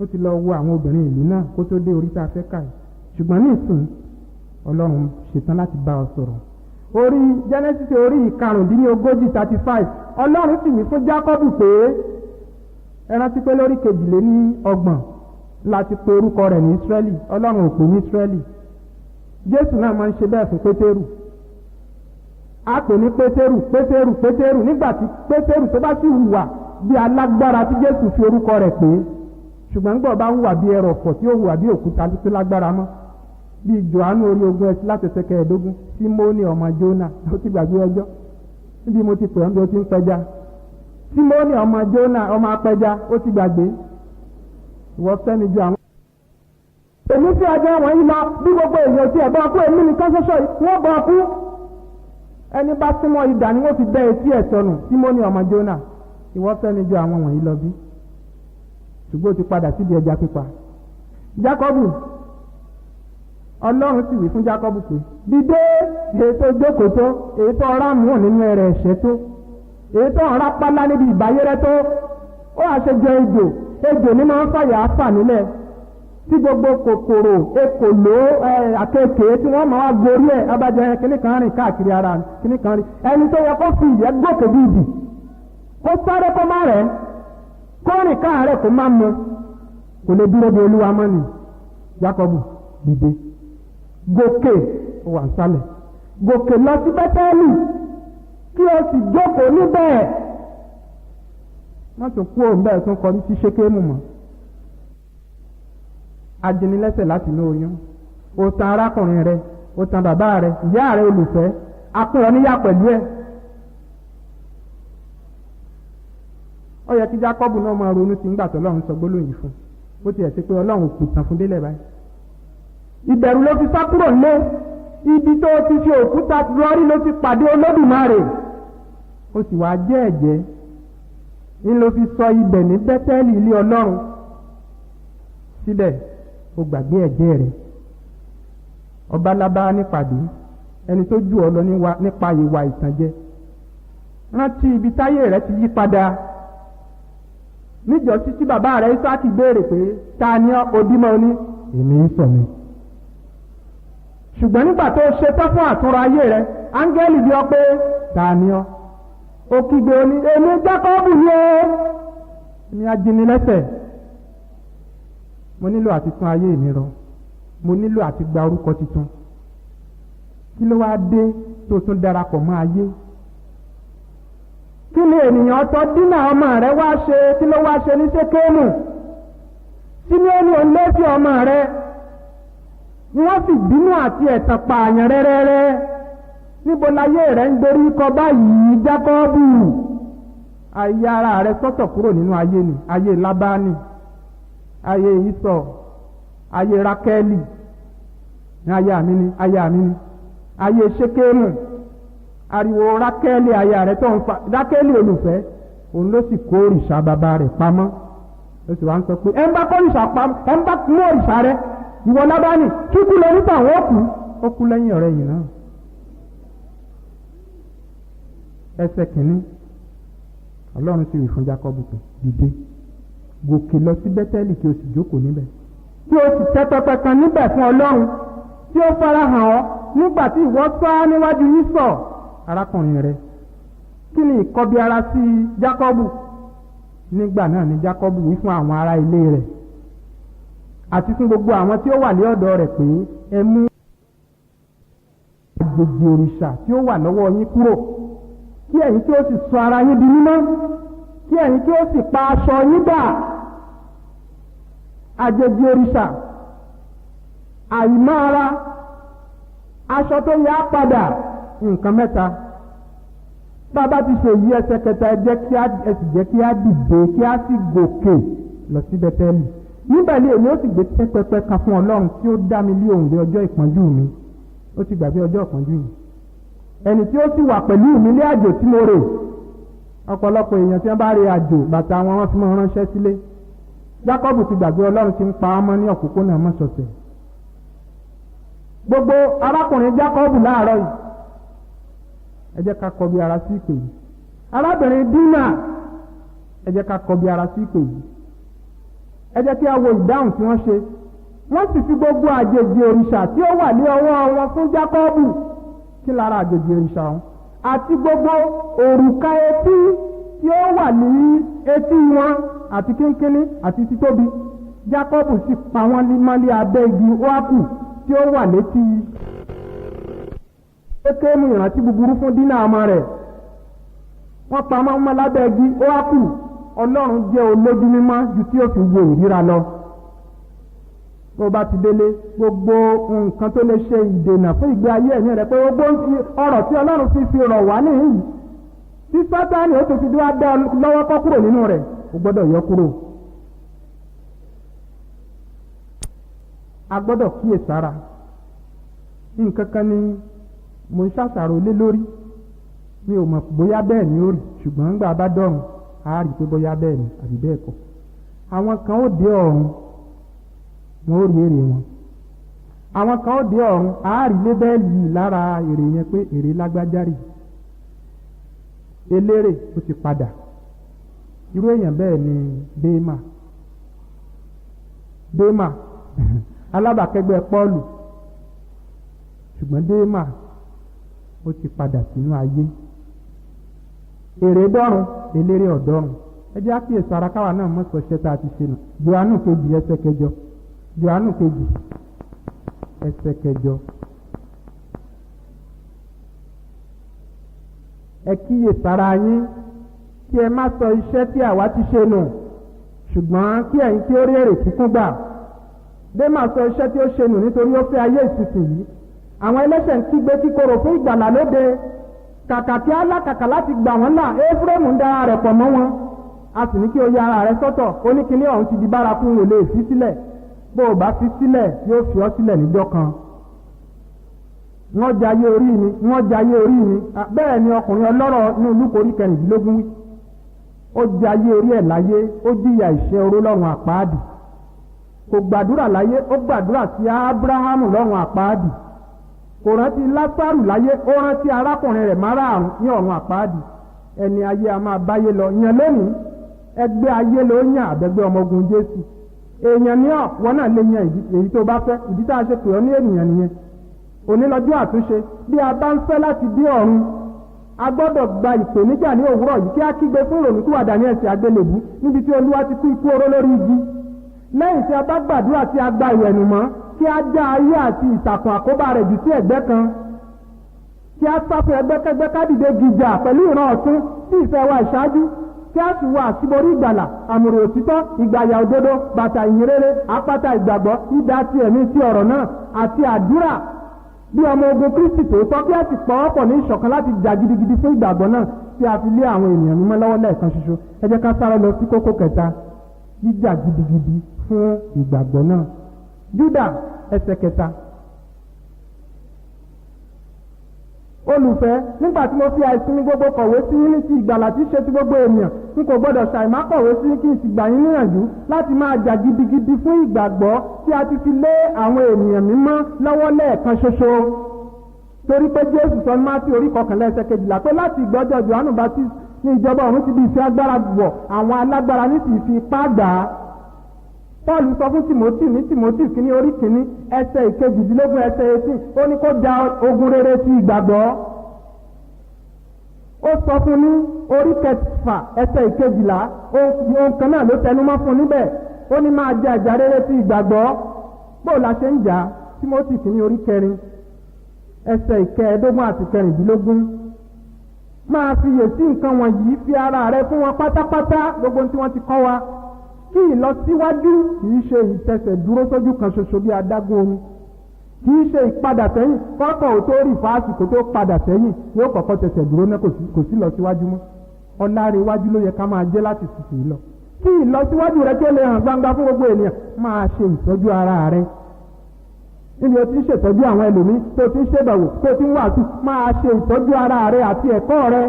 ó ti lọ wo àwọn obìnrin ìlú náà kó tó dé orí tá a fẹ́ kà yìí. ṣùgbọ́n ní ìsìn Ọlọ́run ṣetán láti bá ọ sọ̀rọ̀. Orí Jẹ́nẹ́sísì orí 15 35, Ọlọ́run sì wí fún Jákọ́bù pé ẹ rántí pé lórí 22 láti pe orúkọ rẹ̀ ní Ísírẹ́lì. Ọlọ́run ò pè ní Ísírẹ́lì. Jésù náà máa ń ṣe bẹ́ẹ̀ fún Pétérù. A pè ní Pétérù nígbà tí Pétérù tó bá sì hùwà bí alágbára tí Jésù fi orúkọ rẹ̀ pè é, ṣùgbọ́n nígbà bá hùwà bí ẹrọ̀fọ̀ tí ó hùwà bí òkúta tó lágbára mọ́, bí Jòhánù orí 8 láti ẹsẹ̀ 15, Símónì ọmọ Jónà, ó ti gbàgbé ọjọ́ níbi mo ti pè ọ́n bí ó ti ń pẹja. Símónì ọmọ Jónà, ọmọ apẹja, ó ti gbàgbé. Ìwọ fẹ́mi ju àwọn. Èmi tí ọjọ́ wọn yìí lọ bí gbogbo èèyàn ti ẹ̀bọ́n kú, èmi nìkan ṣoṣo wọ́n bọ̀ kú. Ẹni bá súnmọ́ idà ni wọ́n fi bẹ́ etí ẹ̀ sọnù. Símónì ọmọ Jónà, ìwọ fẹ́mi ju àwọn wọ̀nyí lọ bí. Ṣùgbọ́n ó ti padà síbi ẹja pípa. Jákọ́bù, Ọlọ́run sì wí fún Jákọ́bù pé dìde, èyí tó jókòó tó, èyí tó ọ̀rá mú nínú ẹrẹ̀ ẹ̀ṣẹ̀ tó, èyí tó ọ̀rá pálá níbi ìbáyérẹ́ tó, ó àṣejọ ejò ní máa ń fàyà fà nílẹ̀ tí gbogbo kòkòrò ekòló àkekèé tí wọ́n máa gorí ẹ̀ abájọ kíní kan rìn káàkiri ara kíní kan rìn. ẹni tó yẹ kó fi ìyẹ́ gòkè bí ìdì, kó sáré kó má rẹ̀, kó rìn káàárẹ̀ kó má mu, kò lè dúró de Olúwa mọ́ ni. Jákọ́bù, dìde, gòkè, ó wà sálẹ̀, gòkè lọ sí Bẹ́tẹ́lì kí o sì jókòó níbẹ̀. Wọ́n tún kú òun bẹ́ẹ̀ tún kọrí sí Ṣékémù mọ́. Ajínilẹ́sẹ̀ láti inú oyún. O tan arákùnrin rẹ, o tan bàbá rẹ, ìyá rẹ olùfẹ́, apẹ́ ọ níyà pẹ̀lú ẹ̀. Ó yẹ kí Jákọ́bù náà máa ronú sí nígbà tó Ọlọ́run sọ gbólóhùn yìí fún. Bó tiẹ̀ sí pé Ọlọ́run kò tàn fún délẹ̀ báyìí. Ìbẹ̀rù ló fi sá kúrò nílé. Ibi tó ti fi òkúta rọrí ló ti pàdé Olódùmarè. Ó sì wá jẹ́ ẹ̀jẹ́. Ní ló fi sọ ibẹ̀ ní Bẹ́tẹ́lì ilé Ọlọ́run. Síbẹ̀ ó gbàgbé ẹ̀jẹ́ rẹ̀. Ọba lábá nípàdé ẹni tó jù ọ lọ nípa ìwà ìtànjẹ. Rántí ibi táyé rẹ̀ ti yí padà. Níjọ́sí tí bàbá rẹ̀ Ísáàkì béèrè pé ta ni odímọ̀ ní? Èmi ń sọ mi. Ṣùgbọ́n nígbà tó ṣe tán fún àtúnra ayé rẹ̀, áńgẹ́lì bí ọ pé ta ni ọ? Ó kígbe ó ní èmi Jákọ́bù ni ó. Èmi ajínilẹ́sẹ̀. Mo nílò àti tún ayé mi rọ. Mo nílò àti gba orúkọ titun. Kí ló wá dé tó tún darapọ̀ mọ́ ayé? Kí ni ènìyàn ọ̀tọ̀ Dínà ọmọ rẹ̀ wá ṣe? Kí ló wá ṣe ní Ṣékémù? Síméónì òǹlẹ́sì ọmọ rẹ̀ ni wọ́n sì bínú àti ẹ̀tàn pààyàn rẹ́rẹ́rẹ́. Níbo láyé rẹ̀ ń dorí kọ báyìí Jákọ́bù? Ayé ara rẹ̀ sọ́tọ̀ kúrò nínú ayé ni, ayé Lábánì, ayé Ísọ̀, ayé Rákẹ́lì, ayé àmíní, ayé Ṣékémù. Ariwo Rákẹ́lì aya rẹ̀ tó ń fa, Rákẹ́lì olùfẹ́, òun ló sì kó òrìṣà bàbá rẹ̀ pamọ́. Ó sì wá ń sọ pé ẹ ń bá kó òrìṣà pamọ́, ẹ ń bá mú òrìṣà rẹ̀, ìwọ Lábánì, kíkú lọ nípa àwọn òkú. Ó kú lẹ́yìn ọ̀rẹ́ yìí náà. Ẹsẹ̀ kìíní, Ọlọ́run sì wí fún Jákọ́bù pé dìde, gòkè lọ sí Bẹ́tẹ́lì kí o sì jókòó níbẹ̀. Kí o sì tẹ́ pẹpẹ kan níbẹ̀ fún Ọlọ́run tí ó farahàn ọ́ nígbà tí ìwọ sá níwájú Ísọ̀ arákùnrin rẹ̀. kí ni ìkọbi ara sí Jákọ́bù? Nígbà náà ni Jákọ́bù wí fún àwọn ará ilé rẹ̀ àti fún gbogbo àwọn tí ó wà ní ọ̀dọ̀ rẹ̀ pé ẹ mú àjèjì òrìṣà tí ó wà lọ́wọ́ yín kúrò, kí ẹ̀yin kí ó sì sọ ara yín di mímọ́, kí ẹ̀yin kí ó sì pa aṣọ yín dà. Àjèjì òrìṣà, àìmọ́ ara, aṣọ tó yá padà, nǹkan mẹ́ta. Bàbá ti ṣe èyí ẹsẹ̀ kẹta, ẹ jẹ́ kí á dìde kí á sì gòkè lọ sí Bẹ́tẹ́lì. Níbẹ̀ ni èmi ó sì gbé pẹpẹ kan fún Ọlọ́run tí ó dá mi lé òun lé ọjọ́ ìpọ́njú mi. Ó ti gbàgbé ọjọ́ ìpọ́njú mi. Ẹni tí ó sì wà pẹ̀lú mi ní àjò tí mo rè. Ọ̀pọ̀lọpọ̀ èèyàn tí wọ́n bá rí àjò bàtà wọn fi máa ránṣẹ́ sílé. Jákọ́bù ti gbàgbé Ọlọ́run tí ń pa ọmọ ní òpópónà mọ́sọ̀ọ̀sẹ̀. Gbogbo arákùnrin Jákọ́bù láàárọ̀ yìí, ẹ jẹ́ ká kọbi ara sí ìpè yìí. Arábìnrin Dínà, ẹ jẹ́ ká kọbi ara sí ìpè yìí. Ẹ jẹ́ kí a wo ìdáhùn tí wọ́n ṣe. Wọ́n sì fi gbogbo àjèjì òrìṣà tí ó wà ní ọwọ́ wọn fún Jákọ́bù. Kí lára àjèjì òrìṣà wọn? Àti gbogbo òrùka etí tí ó wà ní etí wọn, àti kínkínní àti títóbi. Jákọ́bù sì pa wọ́n mọ́lé abẹ́ igi óákù tí ó wà létí. Ékémù ìrántí búburú fún Dínà ọmọ rẹ̀. Wọ́n pa mọ́ lábẹ́ igi óákù. Ọlọ́run jẹ́ olójú mímọ́ ju tí ó fi wo ìríra lọ. Bó bá ti délé, gbogbo nǹkan tó lè ṣe ìdènà fún ìgbé ayé ẹ̀mí rẹ̀, pé gbogbo ọ̀rọ̀ tí Ọlọ́run fi rọ̀ wá níyìí, tí Sátánì ó tó fi dúró dá lọ́wọ́ kọ́ kúrò nínú rẹ̀, ó gbọ́dọ̀ yọ kúrò. A gbọ́dọ̀ kíyèsára. Nǹkan kan ni mo ń ṣàṣàrò lé lórí. Mi ò mọ̀ bóyá bẹ́ẹ̀ ni ó rí, ṣùgbọ́n nígbà bá dọ̀run a rí pé bóyá bẹ́ẹ̀ ni àbí bẹ́ẹ̀ kọ́. Àwọn kan ó dé ọ̀run, wọn ó rí èrè wọn. Àwọn kan ó dé ọ̀run, a rí lébẹ́ẹ̀lì yìí lára èrè yẹn pé èrè lágbájárì. Elérè ó ti padà. Irú èèyàn bẹ́ẹ̀ ni Démà alábàákẹ́gbẹ́ Pọ́ọ̀lù, ṣùgbọ́n Démà ó ti padà sínú ayé. Èrè dọ́run, eléré ọ̀dọ́run. Ẹ jẹ́ àkíyèsí ara káwa náà mọ̀ sọ́ṣẹ́ tá a ti ṣe nù. Jòhánù kejì ẹsẹ̀ kẹjọ. Jòhánù kejì ẹsẹ̀ kẹjọ. Ẹ kíyèsára yín kí ẹ má sọ iṣẹ́ tí àwa ti ṣe nù, ṣùgbọ́n kí ẹ̀yin kí ó rí èrè kíkún gbà. Démà sọ iṣẹ́ tí ó ṣe nù nítorí ó fẹ́ ayé ìsinsìnyí. Àwọn ẹlẹ́ṣẹ̀ ń kígbe kíkorò fún ìgbàlà lóde. Kàkà kí á lákàkà láti gbà wọ́n là, Éfúrémù ń dára rẹ̀ pọ̀ mọ́ wọn. A sì ní kí o ya ara rẹ̀ sọ́tọ̀, ó ní kíní ọ̀hún ti di bárakú, wò lè fi sílẹ̀. Bó o bá fi sílẹ̀, yóò fi ọ́ sílẹ̀ níjọ́ kan. Wọ́n jayé orí mi, wọ́n jayé orí mi. Bẹ́ẹ̀ ni ọkùnrin ọlọ́rọ̀ ní Olúkorí 16 wí. Ó jayé orí ẹ̀ láyé, ó jìyà ìṣẹ́ oró lọ́run àpáàdì. Kò gbàdúrà láyé, ó gbàdúrà sí Ábúráhámù lọ́run àpáàdì. Kò rántí Lásárù láyé, ó rántí arákùnrin rẹ̀ márààrún ní ọ̀run àpáàdì. Ẹni ayé a máa báyé lọ. Yàn lónìí, ẹgbẹ́ ayé ló yàn àbẹ́gbẹ́ ọmọ ogun Jésù. Èèyàn ní wọn náà lè yan èyí tó bá fẹ́. Ìdí tá a ṣe pè ọ́ ní ènìyàn nìyẹn. Onílọ́jọ́ àtúnṣe, bí a bá ń fẹ́ láti dé ọ̀run, a gbọ́dọ̀ gba ìpèníjà ní òwúrọ̀ yìí kí á kígbe fún ìrònúkúwàdà ní ẹsẹ̀ àgbélébú níbi tí Olúwa ti kú ikú oró lórí igi. Lẹ́yìn tí a bá gbàdúrà tí a gba ìwẹ̀nùmọ́, kí a já ayé àti ìtàkùn àkóbá rẹ̀ jù sí ẹ̀gbẹ́ kan. Kí a sáfẹ́ ẹgbẹ́kẹ́gbẹ́ ká dìde gìjà pẹ̀lú ìran ọ̀tún sí ìfẹ́ wa ìṣáájú. Kí a sì wà síborí ìgbàlà, àmùrè òtítọ́, ìgbàyà òdodo, bàtà ìyìnrere, àpáta ìgbàgbọ́, idà ti ẹ̀mí ti ọ̀rọ̀ náà àti àdúrà. Bí ọmọ ogun Kristi tòótọ́, kí a sì pọ̀wọ́pọ̀ ní ìṣọ̀kan láti jà gidigidi fún ìgbàgbọ́ náà tí a fi lé àwọn ènìyàn mímọ́ lọ́wọ́ lẹ́ẹ̀kan ṣoṣo. Ẹ jẹ́ ká sáré lọ sí kókó kẹta, jíjà gidigidi fún ìgbàgbọ́ náà. Júdà ẹsẹ̀ kẹta. Olùfẹ́, nígbà tí mo fi àìsinmi gbogbo kọ̀wé sí yín ní ti ìgbàlà tí ṣe ti gbogbo ènìyàn, n kò gbọ́dọ̀ ṣàìmá kọ̀wé sí kí n sì gbà yín níyànjú láti máa jà gidigidi fún ìgbàgbọ́ tí a ti fi lé àwọn ènìyàn mímọ́ lọ́wọ́ lẹ́ẹ̀kan ṣoṣo. Torí pé Jésù sọ ní Mátíù 11:12 pé láti ìgbọ́jọ́ Jòhánù Baptist ní ìjọba ọ̀run ti bí ìfẹ́ agbára wọ̀, àwọn alágbára ní sì fi ipá gbà á. Paul sọ fún Timothy ní Timothy kìíní 1 ẹsẹ̀ 18 ó ní kó ja ogun rere ti ìgbàgbọ́. ó sọ fún ní orí kẹfà ẹsẹ̀ ìkejìlá ohun kan náà ló tẹnumọ́ fún níbẹ̀. Ó ní máa jẹ ìjà rere ti ìgbàgbọ́. Bó la ṣe ń jà? Tímótì kìíní orí 4 ẹsẹ̀ 15 àti 16. Máa fiyè sí nǹkan wọ̀nyí, fi ara rẹ fún wọn pátápátá, gbogbo tí wọ́n ti kọ́ wa. Kí ìlọsíwájú kìí ṣe ìtẹsẹ̀ dúró sójú kan ṣoṣo bí adágún omi, kìí ṣe ìpadà sẹ́yìn kọ́kọ́ ò tó rí fáàsì kò tó padà sẹ́yìn, yóò kọ́kọ́ tẹsẹ̀ dúró náà, kò sí lọ síwájú mọ́. Ọláre iwájú ló yẹ ká máa jẹ́ láti sìsì lọ. Kí ìlọsíwájú rẹ tó lè hàn gbangba fún gbogbo ènìyàn, máa ṣe ìtọ́jú ara rẹ. Níbi o ti ń ṣètọ́jú àwọn ẹlòmí, tó ti ń ṣèbẹ̀wò, tó ti ń wàásù, máa ṣe ìtọ́jú ara rẹ àti ẹ̀kọ́ rẹ.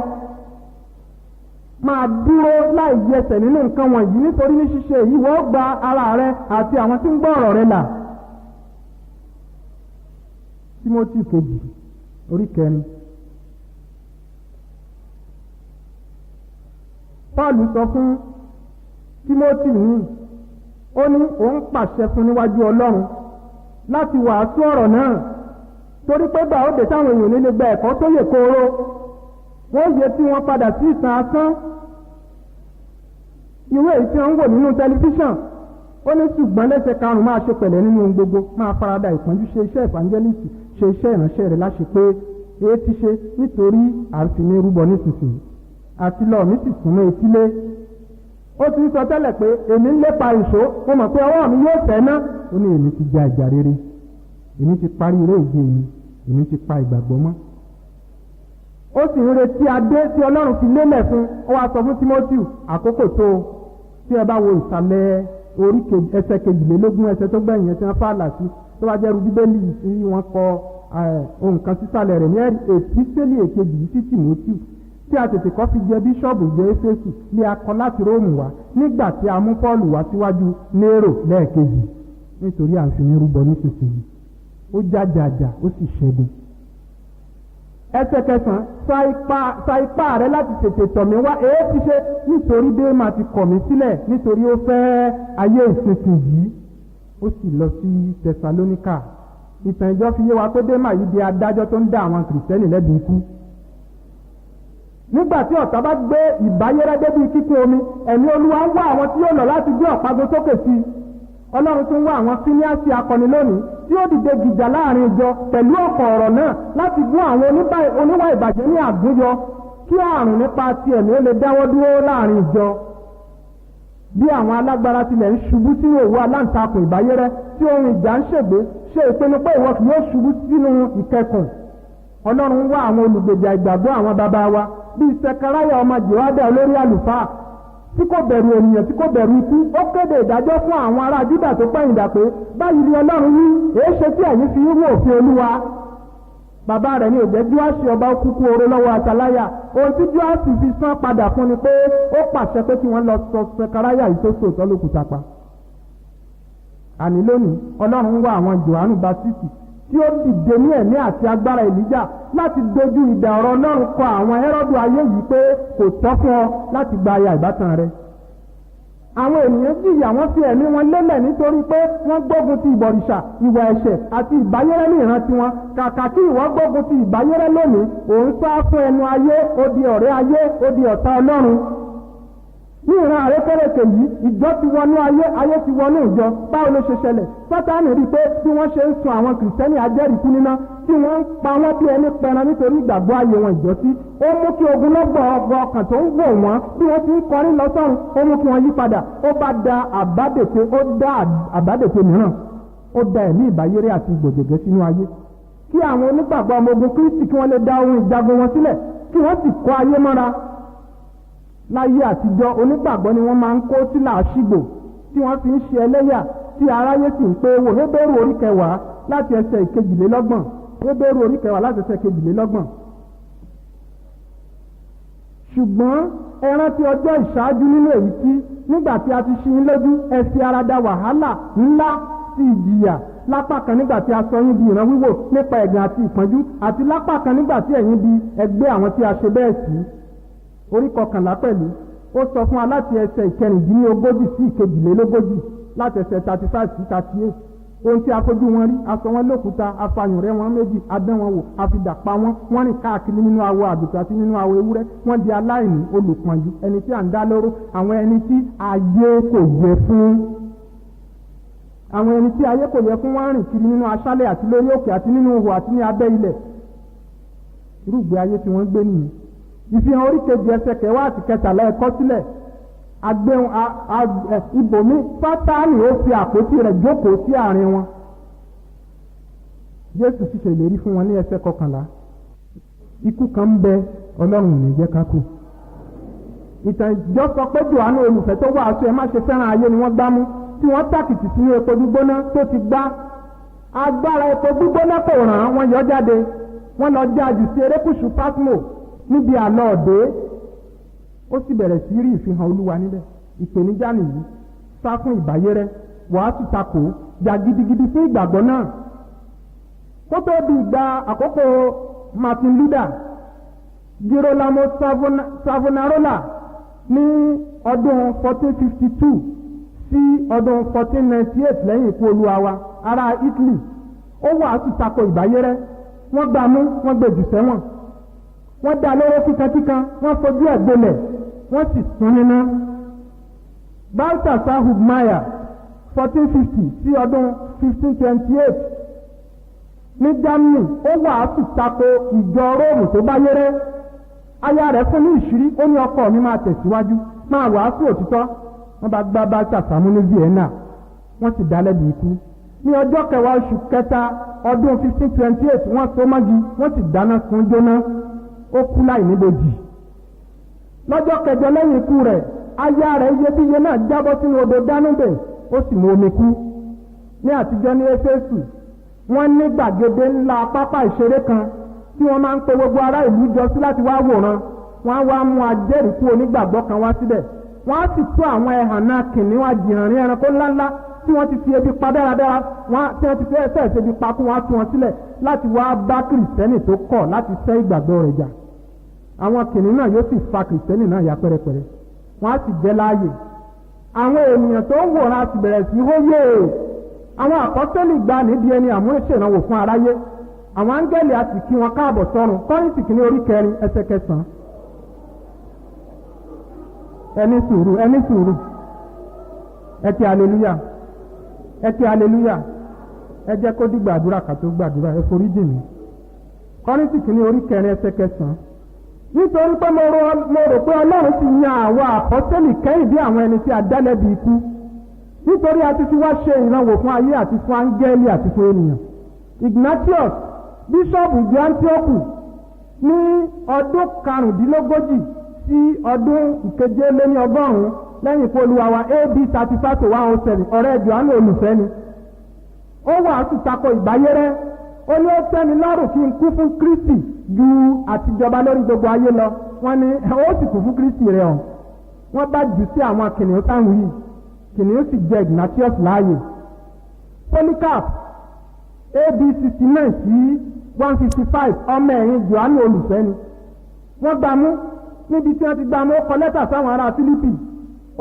Máa dúró láì yẹsẹ̀ nínú nǹkan wọ̀nyí, nítorí ní ṣíṣe èyí wọ́n gba ara rẹ àti àwọn tí ń gbọ́ ọ̀rọ̀ rẹ là. Tímótì kejì orí 4. Pọ́ọ̀lù sọ fún Tímótì ní, ó ní òun pàṣẹ fún níwájú Ọlọ́run láti wàásù ọ̀rọ̀ náà, torí pé gbà ó dé táwọn èèyàn nílé gba ẹ̀kọ́ tó yè kooro, wọ́n yẹ tí wọ́n padà sí ìtàn asán. Ìwé èyí tí wọ́n ń wò nínú tẹlifíṣàn, ó ní ṣùgbọ́n lẹ́sẹ̀ 5 máa ṣe pẹ̀lẹ́ nínú ohun gbogbo, máa farada ìpọ́njú, ṣe iṣẹ́ evangelist, ṣe iṣẹ́ ìránṣẹ́ rẹ̀ láṣẹ pé èé ti ṣe nítorí àfihàn rúbọ nísinsìnyí àti lọ mi sì súnmọ́ etílé. Ó ti ń sọ tẹ́lẹ̀ pé èmi ń lépa ìṣó, mo mọ̀ pé ọwọ́ mi yóò fẹ́ ná. Ó ní èmi ti ja ìjà rere, èmi ti parí eré ìje mi, èmi ti pa ìgbàgbọ́ mọ́. Ó sì ń retí adé tí Ọlọ́run fi lélẹ̀ fún. Ó wá sọ fún Tímótì, àkókò tó, tí ẹ bá wo ìsàlẹ̀ orí ẹsẹ̀ 22 ẹsẹ̀ tó gbẹ̀yìn ẹsẹ̀ wọn fàlà sí, tó bá jẹ́rú Bíbélì tí wọ́n kọ ohun kan sísàlẹ̀ rẹ̀ ní èpísẹ́lì èkejì sí Tímótì, tí a tètè kọ́ fi jẹ bíṣọ́ọ̀bù jẹ Éfésù ní akọ láti Róòmù wá, nígbà tí a mú Pọ́ọ̀lù wá síwájú Nérò lẹ́ẹ̀kejì, nítorí à ń fi ní rúbọ nísinsìnyí. Ó jàjàjà, ó sì ṣẹ́gun. Ẹsẹ̀ 9, sa ipá rẹ láti tètè tọ̀ mí wá, èé ti ṣe nítorí Démà ti kọ̀ mí sílẹ̀, nítorí ó fẹ́ ayé ìsinsìnyí. Ó sì lọ sí Tẹsalóníkà. Ìtàn ìjọ fi yé wa pé Démà yìí di adájọ́ tó ń dá àwọn Kìrìsìtẹ́nì lẹ́bi ikú. Nígbà tí ọ̀tá bá gbé ìbáyérẹ́ débi kíkún omi, ẹ̀mí Olúwa ń wá àwọn tí yóò lọ láti gbé ọ̀págo sókè sí. Ọlọ́run tún wá àwọn fíníàsì akọni lónìí tí ó dìde gìjà láàrin ìjọ pẹ̀lú ọ̀pọ̀ ọ̀rọ̀ náà láti gún àwọn oníwà ìbàjẹ́ ní àgúnyọ, kí àrùn nípa ti ẹ̀mí ó lè dáwọ́ dúró láàrin ìjọ. Bí àwọn alágbára tilẹ̀ ń ṣubú sínú òwú aláǹtakùn ìbáyérẹ́ tí ohun ìjà ń ṣègbé, ṣe ìpinnu pé ìwọ kì yóò ṣubú sínú ìkẹkùn. Ọlọ́run wá àwọn olùgbèjà ìgbàgbọ́ àwọn bàbá wa bíi Sẹkaráyà ọmọ Jèhóádà olórí àlùfáà, tí kò bẹ̀rù ènìyàn, tí kò bẹ̀rù ikú. Ó kéde ìdájọ́ fún àwọn ará Júdà tó pẹ̀yìndà pé báyìí ni Ọlọ́run wí, èé ṣe tí ẹ̀yin fi rú òfin Olúwa. Bàbá rẹ̀ ní òjẹ́ Jóásì ọba ó kúkú oró lọ́wọ́ Àtàláyà. Ohun tí Jóásì fi san padà fún ni pé ó pàṣẹ pé kí wọ́n lọ sọ Sẹkaráyà yìí tó sòótọ́ lókùúta pa. Àní lónìí Ọlọ́run wá àwọn Jòhánù Bátísì tí ó dìde ní ẹ̀mí àti agbára Èlíjà láti dojú ìdà ọ̀rọ̀ Ọlọ́run kọ àwọn Hẹ́rọ́dù ayé yìí pé kò tọ́ fún ọ láti gba aya ìbátan rẹ. Àwọn ènìyàn jìyà, wọ́n fi ẹ̀mí wọn lélẹ̀ nítorí pé wọ́n gbógun ti ìbọ̀rìṣà, ìwà ẹ̀ṣẹ̀ àti ìbáyérẹ́ ní ìran tiwọn. Kàkà kí ìwọ gbógun ti ìbáyérẹ́ lónìí, òun sá fún ẹnu ayé, ó di ọ̀rẹ́ ayé, ó di ọ̀tá Ọlọ́run. Ní ìran àrékèrèkè yìí, ìjọ ti wọnú ayé, ayé ti wọnú ìjọ. Báwo ló ṣe ṣẹlẹ̀? Sátánì rí i pé bí wọ́n ṣe ń sun àwọn Kìrìsìtẹ́nì ajẹ́rìíkú níná, tí wọ́n ń pa wọ́n bí ẹni pẹran nítorí ìgbàgbọ́ ayé wọn ìjọsí, ó mú kí ogunlọ́gbọ̀ ọkàn tó ń wò wọ́n bí wọ́n ti ń kọrin lọ sọ́run, ó mú kí wọ́n yí padà. Ó bá da àbádète mìíràn, ó da ẹ̀mí ìbáyéré àti ìgbòjègé sínú ayé. Kí àwọn onígbàgbọ́ ọmọ ogun Kristi kí wọ́n lè dá ohun ìjagun wọn sílẹ̀, kí wọ́n sì kọ́ ayé mọ́ra. Láyé àtijọ́, onígbàgbọ́ ni wọ́n máa ń kó sí làásìgbò tí wọ́n fi ń ṣe ẹlẹ́yà, tí aráyé sì ń pé wò. Hébérù orí 10 láti ẹsẹ̀ 22. Hébérù orí 10 láti ẹsẹ̀ 22. Ṣùgbọ́n ẹ rántí ọjọ́ ìṣáájú nínú èyí tí nígbà tí a ti ṣí yín lójú, ẹ fi ara da wàhálà ńlá sí ìjìyà. Lápá kan nígbà tí a sọ yín di ìran wíwò nípa ẹ̀gàn àti ìpọ́njú, àti lápá kan nígbà tí ẹ̀yin di ẹgbẹ́ àwọn tí a ṣe bẹ́ẹ̀ sí. Orí 11 pẹ̀lú ó sọ fún wa láti ẹsẹ̀ 19 sí 22, láti ẹsẹ̀ 35 sí 38. ohun tí a fojú wọn rí, aṣọ wọn lókúta, afàyàn rẹ wọn méjì, adán wọn wò, àfidàpá wọn, wọ́n rìn káàkiri nínú awọ àgùntàn àti nínú awọ ewúrẹ́, wọ́n di aláìní, olùpọ́njú, ẹni tí à ń dá lóró, àwọn ẹni tí ayé kò yẹ fún. Àwọn ẹni tí ayé kò yẹ fún, wọ́n rìn kiri nínú aṣálẹ̀ àti lórí òkè àti nínú ihò àti ní abẹ́ ilẹ̀. Irúgbé ayé tí wọ́n gbé nìyí. Ìfihàn orí kejì ẹsẹ̀ kẹwàá àti kẹtàlá ẹ̀kọ́ sílẹ̀. Agbẹ́hùn ibòmí Sátánì ó fi àpótí rẹ̀ jókòó sí àárín wọn. Jésù sì ṣèlérí fún wọn ní ẹsẹ̀ 11. Ikú kan ń bẹ, Ọlọ́run ò ní jẹ́ ká kú. Ìtàn ìjọ sọ pé Jòhánù olùfẹ́ tó wàásù ẹ má ṣe fẹ́ràn ayé ni wọ́n gbá mú, tí wọ́n tàkìtì sínú epo gbígbóná tó ti gbá. Agbára epo gbígbóná kò ràn án, wọ́n yọ jáde. Wọ́n lọ jáde sí erékùṣù Pásmò níbi àlọ́ òde. Ó sì bẹ̀rẹ̀ sí rí ìfihàn Olúwa níbẹ̀. Ìpèníjà nìyí, sá fún ìbáyé rẹ, wàásù takò, jà gidigidi fún ìgbàgbọ́ náà. Kó tó di ìgbà àkókò Martin Luther, Girolamo Savonarola ní ọdún 1452 sí ọdún 1498 lẹ́yìn ikú Olúwa wa, ará Italy, ó wàásù takò ìbáyé rẹ. Wọ́n gbà mú, wọ́n gbé jù sẹ́wọ̀n. Wọ́n dá lóró kíkankíkan, wọ́n fojú ẹ̀ gbolẹ̀, wọ́n sì sún níná. Balthasar Hubmaier 1450 sí ọdún 1528 ní Germany, ó wàásù tako ìjọ Róòmù tó bá yẹrẹ. Aya rẹ̀ fún ní ìṣírí, ó ní ọkọ mi máa tẹ̀síwájú, máa wàásù òtítọ́. Wọ́n bá gbá Balthasar mú ní Vienna, wọ́n sì dá lẹ́bi ikú. Ní ọjọ́ 10 oṣù kẹta ọdún 1528 wọ́n so mọ́gi, wọ́n sì dáná sun jóná. Ó kú láì níbojì. Lọ́jọ́ 9 lẹ́yìn ikú rẹ̀, aya rẹ̀ iyebíye náà jábọ́ sínú odò Dánúbè, ó sì mú omi kú. Ní àtijọ́ ní Éfésù, wọ́n ní gbàgede ńlá pápá ìṣeré kan tí wọ́n máa ń pe gbogbo ará ìlú jọ sí láti wá wòran. Wọ́n á wá mú ajẹ́rìíkú onígbàgbọ́ kan wá síbẹ̀. Wọ́n á sì tú àwọn ẹhànnà kìnìún àjìhànrín ẹranko ńláńlá tí wọ́n ti fi ebi pa dáradára, tí wọ́n ti fi ẹsẹ̀ ìṣebi pa fún wọn á tú wọn sílẹ̀ láti wá bá kìrìsìtẹ́nì tó kọ̀ láti fẹ́ ìgbàgbọ́ rẹ̀ jà. Àwọn kìnìún náà yóò sì fa kìrìsìtẹ́nì náà ya pẹ́rẹpẹ́rẹ. Wọ́n á sì jẹ́ láàyè. Àwọn ènìyàn tó ń wòran á sì bẹ̀rẹ̀ sí hóyè. Àwọn àpọ́sítélì gba nídìí ẹni àmúṣèrànwò fún aráyé. Àwọn áńgẹ́lì á sì kí wọn káàbọ̀ sọ́run. Kọ́ríńtì kìíní orí 4 ẹsẹ̀ 9. Ẹni sùúrù. Ẹ kí hallelujah. Ẹ kí hallelujah. Ẹ jẹ́ kó dìgbà àdúrà ká tó gbàdúrà, ẹ forí jì mí. Kọ́ríńtì kìíní orí 4 ẹsẹ̀ 9. Nítorí pé mo rò pé Ọlọ́run ti yan àwọn àpọ́sítélì kẹ́yìn bí àwọn ẹni tí a dá lẹ́bi ikú. Nítorí a ti fi wá ṣe ìrànwọ́ fún ayé àti fún áńgẹ́lì àti fún ènìyàn. Ignatius, bíṣọ́ọ̀bù ìjọ Antioch, ní ọdún 45 sí ọdún 780 lẹ́yìn ikú Olúwa wa AD 35 to 107, ọ̀rẹ́ Jòhánù olùfẹ́ ni. Ó wàásù tako ìbáyérẹ́. Ó ní ó tẹ́mi lọ́rùn kí n kú fún Kristi ju àtijọba lórí gbogbo ayé lọ. Wọ́n ní ó sì kú fún Kristi rẹ̀ hàn. Wọ́n bá jù sí àwọn kìnìún táwọn yìí. Kìnìún sì jẹ Ignatius láàyè. Polycarp AD 69 sí 155, ọmọ ẹ̀yìn Jòhánù olùfẹ́ ni. Wọ́n gbà mú níbi tí wọ́n ti gbà mú, ó kọ lẹ́tà sáwọn ará Fílípì.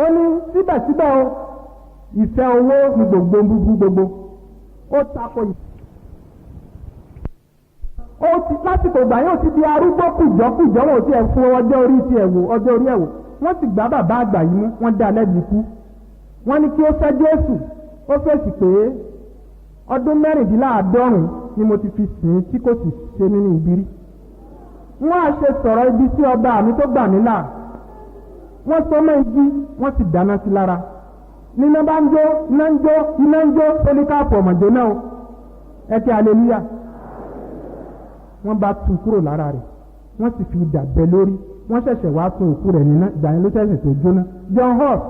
Ó ní síbẹ̀síbẹ̀ o, ìfẹ́ owó ní gbogbo. Ó tako lásìkò ìgbà yóò ti di arúgbó kùjọ́kùjọ́, wọn ò ti ẹ̀ fún ọjọ́ orí ẹ̀wò. Wọ́n sì gbá bàbá àgbà yìí mú, wọ́n dá lẹ́bi ikú. Wọ́n ní kí ó fẹ́ Jésù. Ó fèsì pé ọdún 16 ni mo ti fi sìn tí kò sì ṣe mí ní ibi rí. Wọ́n á ṣe sọ̀rọ̀ ibi sí ọba mi tó gbà mí là. Wọ́n so mọ́ igi, wọ́n sì dáná sí lára. Níná bá ń jó, iná ń jó, Polycarp ọmọdé náà. Ẹ kí hallelujah. Wọ́n bá tú kúrò lára rẹ̀, wọ́n sì fi idà bẹ́ lórí. Wọ́n ṣẹ̀ṣẹ̀ wá sun òkú rẹ̀ níná, ìgbà yẹn ló ṣẹ̀ṣẹ̀ tó jóná. John Hus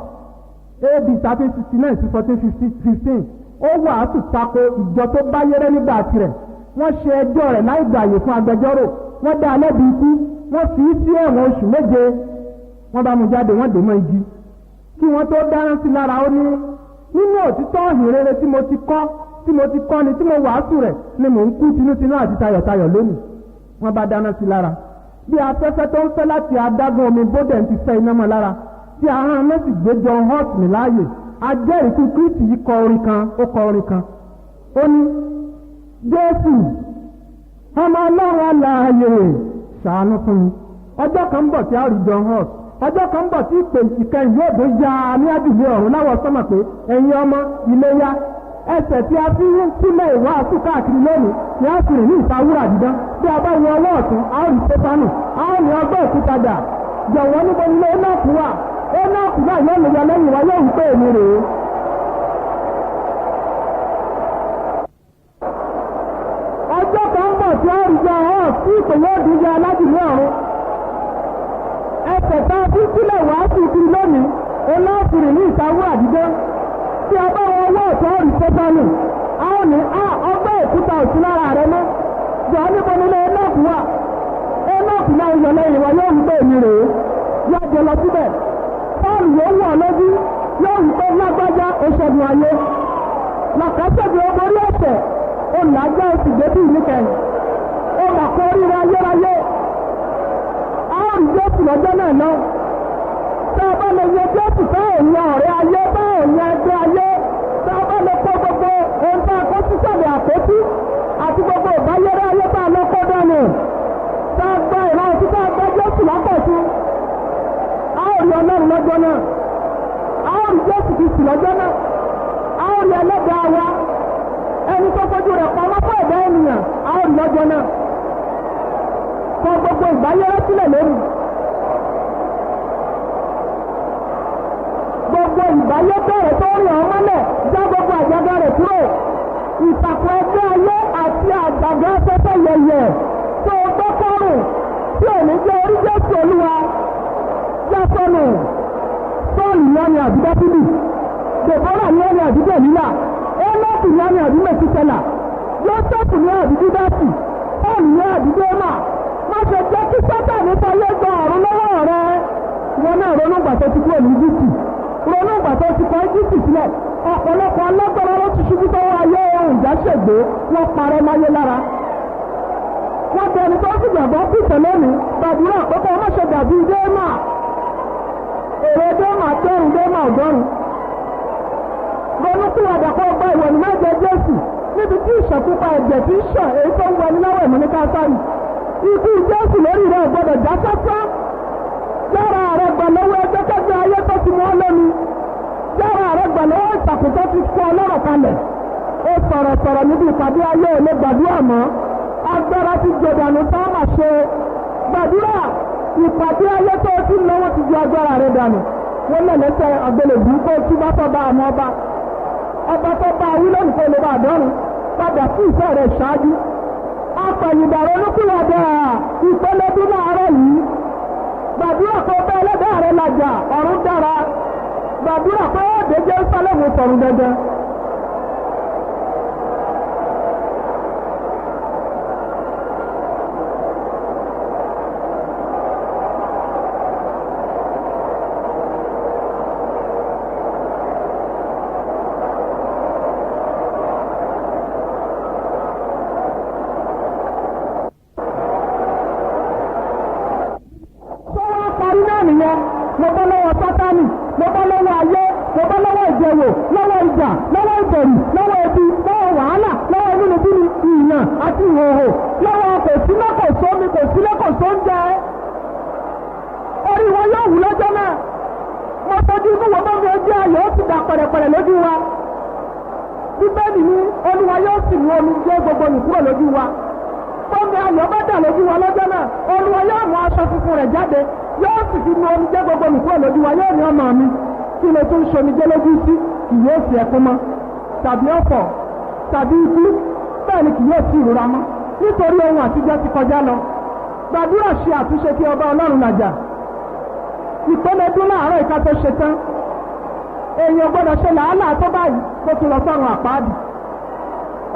AD 1369 sí 1415, ó wàásù tako ìjọ tó bá yẹrẹ nígbà tirẹ̀. Wọ́n ṣe ẹjọ́ rẹ̀ láì gbààyè fún agbẹjọ́rò. Wọ́n dá lẹ́bi ikú. Wọ́n fi í sí ẹ̀wọ̀n oṣù 7. Wọ́n bá mú jáde, wọ́n dè mọ́ igi. Kí wọ́n tó dáná sí lára, ó ní nínú òtítọ́ ìhìnrere tí mo ti kọ́ ni tí mo wàásù rẹ̀ ni mò ń kú tinútinú àti tayọ̀tayọ̀ lónìí. Wọ́n bá dáná sí lára. Bí afẹ́fẹ́ tó ń fẹ́ láti adágún omi Bódẹ̀ ti fẹ́ iná mọ́ lára, tí ahọ́n náà sì gbé John Hus mi láàyè. Ajẹ́rìíkú Kristi yìí kọ orin kan. ó ní Jésù ọmọ Ọlọ́run alààyè ṣàánú fún mi. Ọjọ́ kan ń bọ̀ tí a rí John Hus, ọjọ́ kan ń bọ̀ tí ìpè ìkẹyìn yóò dé ya ní àdìlé ọ̀run láwọ̀ sọ́mọ̀ pé ẹ̀yin ọmọ Iléyá, ẹsẹ̀ tí a fi ń sílẹ̀ ìwàásù káàkiri lónìí ni a sì rìn ní ìfawúrà dídán. Bí a bá wọ ọwọ́ ọ̀tún a ó rí Séfánù, a ó ní ọgbẹ́ òkútajà. Jọ̀wọ́ níbo ni Énọ́ọ̀kù wà? Énọ́ọ̀kù náà yóò lè yọ lẹ́yìn wa, yóò wí pé èmi rèé. Ọjọ́ kan ń bọ̀ tí a rí John Hus tí ìpè yóò dé ya aládìlé ọ̀run. Ẹsẹ̀ tá a fi sílẹ̀ ìwàásù kiri lónìí Énọ́ọ̀kù rìn ní ìfawúrà dídán. Tí a bá wọ ọwọ́ ọ̀tún a ó rí Séfánù, a ó ní ọgbẹ́ òkúta òsì lára rẹ mọ́. Jọ̀ọ́ níbo nílé Énọ́ọ̀kù wà? Énọ́ọ̀kù náà yọ lẹ́yìn wa, yóò wí pé èmi rèé. Yóò jẹ lọ síbẹ̀. Pọ́ọ̀lù yóò wọ̀ lójú, yóò wí pé lágbájá oṣèlú ayé. Làkàṣẹ́bí orí ẹ̀sẹ̀, olùlájá oṣù débí níkẹyìn. Ó mà kó oríire ayérayé. A ó rí Jésù lọ́jọ́ náà náà. Tá a bá lè yẹ Jésù fẹ́ òun ọ̀rẹ́ ayé, bá òun ẹgbẹ́ ayé. Tá a bá lè kó gbogbo ohun tá a kó sísàlẹ̀ àpótí àti gbogbo ìbáyéré ayé tá a lọ kó dànù. Tá a gba ìrántí tá a gba Jésù lápọ̀tún. A ó rí Ọlọ́run lọ́jọ́ náà. A ó rí Jésù Kristi lọ́jọ́ náà. A ó rí ẹlẹ́dàá wa. Ẹni tó fojú rẹ̀ pamọ́ fún ẹ̀dá ènìyàn. A ó rí lọ́jọ́ náà. Kọ gbogbo ìbáyéré sílẹ̀ lórí. Gbogbo ìbáyé bẹ̀rẹ̀ tó rí ọmọ mọ́lẹ̀, já gbogbo àjàgà rẹ̀ kúrò. Ìtàkùn ẹgbẹ́ ayé àti àjàgà afẹ́fẹ́ yẹ̀yẹ̀ tó gbọ́ kọ́rùn tí ò ní jẹ́ orí Jésù Olúwa. Jásọ́nù, Sọ́ọ̀lù ni ọ̀nì àbí Dáfídì, Dèbórà ni ọ̀nì àbí Dèlílà, Énọ́ọ̀kù ni ọ̀nì àbí Mètúsẹ́là, Jósẹ́fù ni àbí Júdásì, Pọ́ọ̀lù ni àbí Démà. Má ṣe jẹ́ kí Sátánì fọyé gba ọ̀run lọ́wọ́ rẹ. Wọn náà ronú ìgbà tó ti kúrò ní Íjíbítì, ronú ìgbà tó ti kọ Íjíbítì sílẹ̀. Ọ̀pọ̀lọpọ̀ alágbára ló ti ṣubú sọ́wọ́ ayé ohun ìjà ṣègbè, wọ́n parẹ́ máyé lára. Wọ́n bẹ ẹni tó sì gbàgbọ́ pìtẹ́ lónìí, gbàdúrà àkókò ọmọ ṣe dàbí Démà. Èrè Démà tẹ́rùn, Démà ọ̀dọ́rùn. Ronú kúrò àdàkọ́ ọgbà ìwọ̀n mẹ́jẹ Jésù níbi tí ìṣẹ̀kúpa ẹ̀jẹ̀ ti ń ṣàn èyí tó ń wọ níláwọ̀ ìmọ̀ ní Kásárì. Ikú Jésù lórí rẹ̀ gbọ́dọ̀ já sásá. Yára rẹ̀ gbà lọ́wọ́ ẹgbẹ́kẹ́gbẹ́ ayé tó ti mọ́ lómi. Yára rẹ̀ gbà lọ́wọ́ ìtàkùn tó ti kọ́ ọlọ́rọ̀ kalẹ̀. Ó sọ̀rọ̀ níbi ìpàdé ayé òní gbàdúrà mọ́. Agbára ti jòdànù tá mà ṣe. Gbàdúrà ìpàdé ayé tó ti lọ́wọ́ ti ju agbára rẹ̀ dànù. Wọ́n lè lẹ́sẹ̀ àgbélébùú kó tí bá tọ́ bá àwọn ọba. Ọba tó bá wí lónìí kó lè bá àdọ́rùn. Padà sí ìfẹ́ rẹ̀ ṣáájú. Apẹ̀yìndà ronúkúwàdà ìpele bí láàárọ̀ yìí. Gbàdúrà kó bá ẹlẹ́dàá rẹ̀ làjà ọ̀run dára. Gbàdúrà kó ó dé Jerúsálẹ́mù sọ̀rùn dandan. Mo bọ́ lọ́wọ́ Sátánì, mo bọ́ lọ́wọ́ ayé, mo bọ́ lọ́wọ́ ìjẹ̀wò, lọ́wọ́ ìjà, lọ́wọ́ ìbẹ̀rù, lọ́wọ́ ebi, lọ́wọ́ wàhálà, lọ́wọ́ inúnibíni, ìyàn àti ìhòòhò, lọ́wọ́ kò sílé kò sómi, kò sílé kò sóúnjẹ. Orí wọn yóò wù lọ́jọ́ náà. Mo tọ́jú inú wọn bá mi ojú ayọ̀ ó ti dà pẹ̀rẹ̀pẹ̀rẹ̀ lójú wa. Bíbélì ní Olúwa yóò sì mú omi jẹ́ gbogbo nì kúrò lójú wa. Bọ́mi ayọ̀ bá dà lójú wa lọ́jọ́ náà, Olúwa yóò mú aṣọ funfun rẹ̀ jáde. Yóò sì fi mú omi jẹ́ gbogbo nìkúrò lójú wa, yóò ní ọmọ mi kí ló tún ṣomi jẹ́ lójú sí, kì yóò fi ẹkún mọ́ tàbí ọ̀fọ̀ tàbí ikú, bẹ́ẹ̀ ni kì yóò sí ìrora mọ́ nítorí ohun àtijọ́ ti kọjá lọ. Gbàdúrà ṣe àtúnṣe kí ọba Ọlọ́run làjà. Ìpele dún láàárọ̀ ìka tó ṣe tán. Èèyàn gbọ́dọ̀ ṣe làálàá tó báyìí kó tún lọ sọ́run àpáàdì.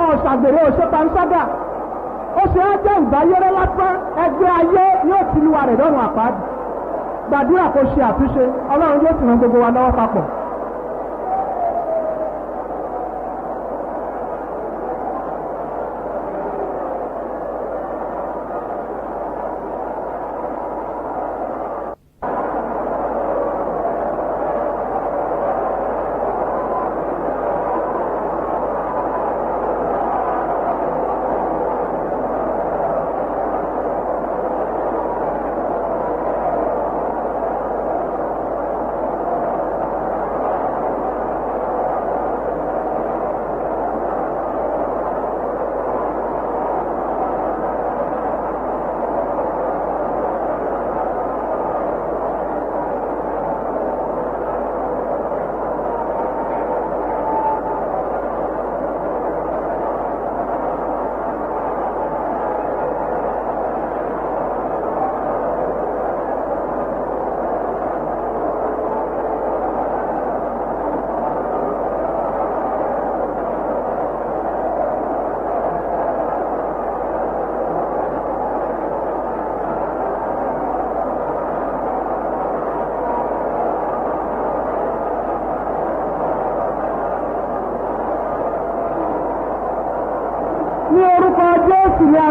Ọ̀ṣàgbèrè òṣèpáńságà. Ó ṣe á jẹ́ ìbáyéré lásán, ẹgbẹ́ ayé yóò ti lu àrẹ̀ lọ́rùn àpáàdì. Gbàdúrà kó ṣe àtúnṣe, Ọlọ́run yóò sì ràn gbogbo wa lọ́wọ́ papọ̀.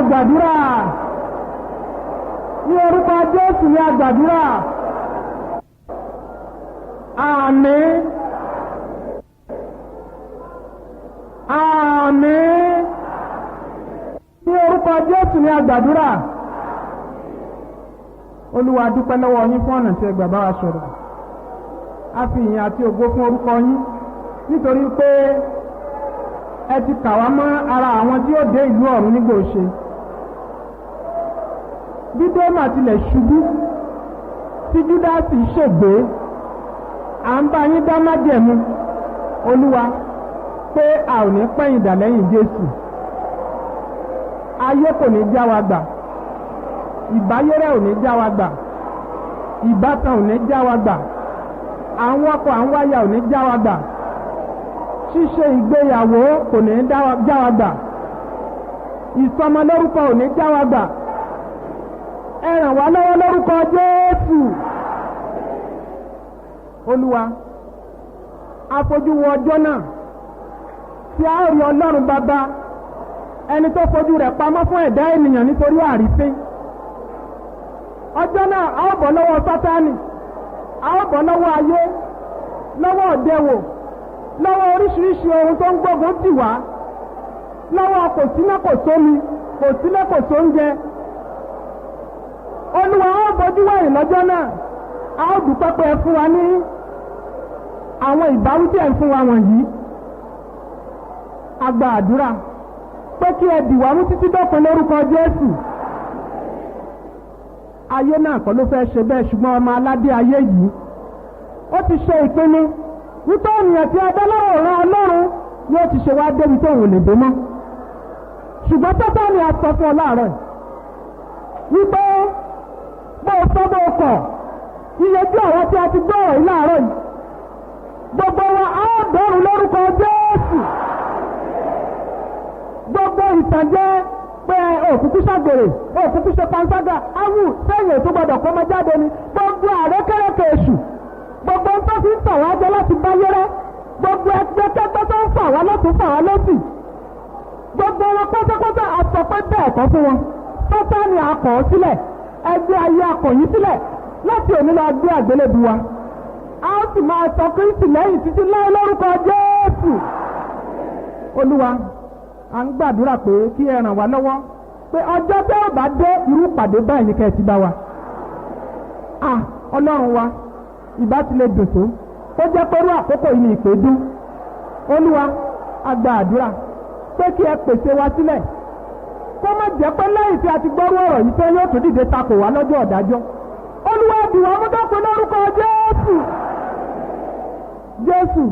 gbàdúrà. Ní orúkọ Jésù ni a gbàdúrà. Àmín. Àmín. Ní orúkọ Jésù ni a gbàdúrà. Olúwa dúpẹ́ lọ́wọ́ yín fún ọ̀nà tí ẹ gbà bá wa sọ̀rọ̀. A fi ìyìn àti ògo fún orúkọ yín nítorí pé ẹ ti kà wá mọ́ ara àwọn tí ó dé ìlú ọ̀run nígbà òṣè. Bí Démà tilẹ̀ ṣubú tí Júdásì ṣègbé, à ń bá yín dá májẹ̀mú Olúwa pé a ò ní pẹ̀yìn dà lẹ́yìn Jésù. Ayé kò ní já wa gbà, ìbáyérẹ́ ò ní já wa gbà, ìbátan ò ní já wa gbà, àwọn ọkọ àwọn wáyà ò ní já wa gbà, ṣíṣe ìgbéyàwó kò ní já wa gbà, ìsọmọlórúkọ ò ní já wa gbà. Ẹ ràn wá lọ́wọ́ lórúkọ Jésù. Olúwa, afojú wo ọjọ́ náà tí a ó rí Ọlọ́run Bàbá, ẹni tó fojú rẹ̀ pamọ́ fún ẹ̀dá ènìyàn nítorí àrífín. Ọjọ́ náà a ó bọ́ lọ́wọ́ Sátánì, a ó bọ́ lọ́wọ́ ayé, lọ́wọ́ òdewò, lọ́wọ́ oríṣiríṣi ohun tó ń gbógun tì wá, lọ́wọ́ kò síná kò sómi, kò sílé kò sóúnjẹ. Olúwa, a ó bójú wẹ̀yìn lọ́jọ́ náà, a ó dúpẹ́ pé ẹ fún wa ní àwọn ìbáwí tí ẹ fún wa wọ̀nyí. A gba àdúrà pé kí ẹ dì wá mú títí dópin lórúkọ Jésù. Ayé náà kọ́ ló fẹ́ ṣe bẹ́ẹ̀, ṣùgbọ́n ọmọ aládé ayé yìí ó ti ṣe ìpinnu wípé ènìyàn tí adọ́lọ́wọ́ ran Ọlọ́run yóò ti ṣe wá débi tó òun lè dé mọ́. Ṣùgbọ́n Sátánì a sọ fún ọ láàárọ̀ wípé bó o sọ bó o kọ̀, iyejú àwọn tí a ti gbọ́ ọ̀rọ̀ yìí láàárọ̀ yìí, gbogbo wa á dọ̀rùn lórúkọ Jésù. Gbogbo ìtànjẹ pé òkùnkùn ṣàgbèrè, òkùnkùn ṣe panṣágà, áwù sẹ́yìn tó gbọdọ̀ kọ́ ọmọ jáde ni, gbogbo àrékèrèkè èṣù, gbogbo ń tó fi ń tàn wá jẹ láti bá yẹ́rẹ́, gbogbo ẹgbẹ́kẹ́gbẹ́ tó ń fà wá lọ́tún fà wá lọ́sì, gbogbo wọn pátápátá àtọ̀pẹ́ bẹ́ẹ̀ kọ́ fún wọn. Sátánì akọ̀ ọ́ sílẹ̀, ẹgbẹ́ ayé akọ̀ yín sílẹ̀, láti òní lọ gbé àgbélébù wa. A ó sì máa sọ Kristi lẹ́yìn títí láé lórúkọ Jésù. Olúwa, à ń gbàdúrà pé kí ẹ ràn wá lọ́wọ́ pé ọjọ́ tẹ́ ò bá dé irú pàdé báyìí ní kẹ́ ẹ ti bá wa. Ọlọ́run wa, ìbá ti lè dùn tó ó jẹ́ pé irú àkókò yìí ni ìpè dún. Olúwa, a gba àdúrà pé kí ẹ pèsè wa sílẹ̀, kó má jẹ́ pé lẹ́yìn tí a ti gbọ́rú ọ̀rọ̀ yìí tẹ́ yóò tún dìde takò wá lọ́jọ́ ọ̀dájọ́. Olúwa, dì wá mú dópin lórúkọ Jésù. Jésù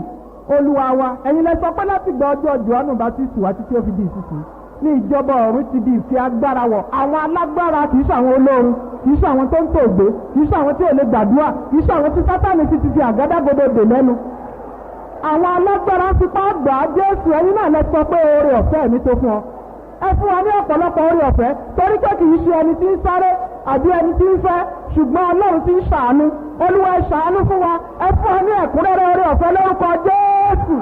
Olúwa wa, ẹ̀yin lẹ sọ pé láti gba ọjọ́ Jòhánù Bátísì wá títí ó fi di ìsinsìnyí ní ìjọba ọ̀run ti di ìfẹ́ agbára wọ̀. Àwọn alágbára kì í ṣàwọn olóorun, kì í ṣàwọn tó ń tòògbé, kì í ṣàwọn tí ò lè gbàdúrà, kì í ṣàwọn tí Sátánì ti fi àgádágodo dè lẹ́nu. Àwọn alágbára ń fipá gbà á. Jésù, ẹ̀yin náà lẹ sọ pé oore ọ̀fẹ́ mi tó fún ọ. Ẹ fún wa ní ọ̀pọ̀lọpọ̀ oore ọ̀fẹ́, torí pé kì í ṣe ẹni tí ń sáré àbí ẹni tí ń fẹ́, ṣùgbọ́n Ọlọ́run tí ń ṣàánú. Olúwa, ẹ ṣàánú fún wa, ẹ fún wa ní ẹ̀kúnrẹ́rẹ́ oore ọ̀fẹ́ lórúkọ Jésù.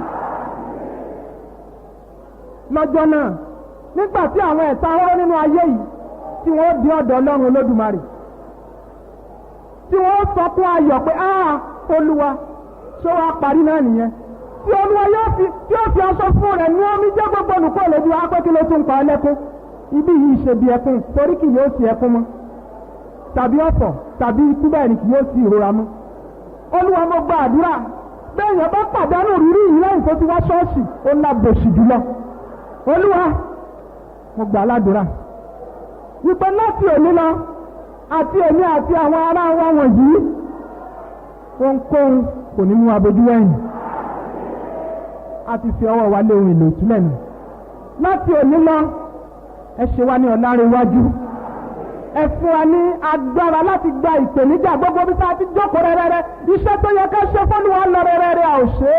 Lọ́jọ́ náà, nígbà tí àwọn ẹ̀ta ọ̀rọ̀ nínú ayé yìí tí wọ́n di ọ̀dọ̀ Ọlọ́run Olódùmarè, tí wọ́n sọ fún ayọ̀ pé Olúwa, ṣé wàá parí náà nìyẹn? Tí Olúwa yóò fi aṣọ fún rẹ̀ ní omi jẹ́ gbogbo olùkọ́ lójú wa pé kí ló tún pa ẹlẹ́kún. Ibi yìí ṣe bí ẹkún, torí kì yóò sí ẹkún mọ́, tàbí ọ̀fọ̀ tàbí ikú, bẹ́ẹ̀ ni kì yóò sí ìrora mọ́. Olúwa, mo gba àdúrà pé èèyàn bá pàdánù rírí yìí lẹ́yìn tó ti wá ṣọ́ọ̀ṣì, ó ńlá bòṣì jùlọ. Olúwa, mo gbà ládùúrà wípé láti òní lọ àti èmi àti àwọn ará wa wọ̀nyí, ohunkóhun kò ní mú abojú wẹ̀yìn. A ti fi ọwọ́ wa lé ohun èlò ìtúlẹ̀ nù. Láti òní lọ, ẹ ṣe wá ní ọ̀làríwájú, ẹ fún wa ní agbára láti gba ìpèníjà gbogbo bí sáà ti jókòó rẹ́rẹ́rẹ́. Iṣẹ́ tó yẹ ká ṣe fún wa lọ rẹ́rẹ́rẹ́, a ò ṣe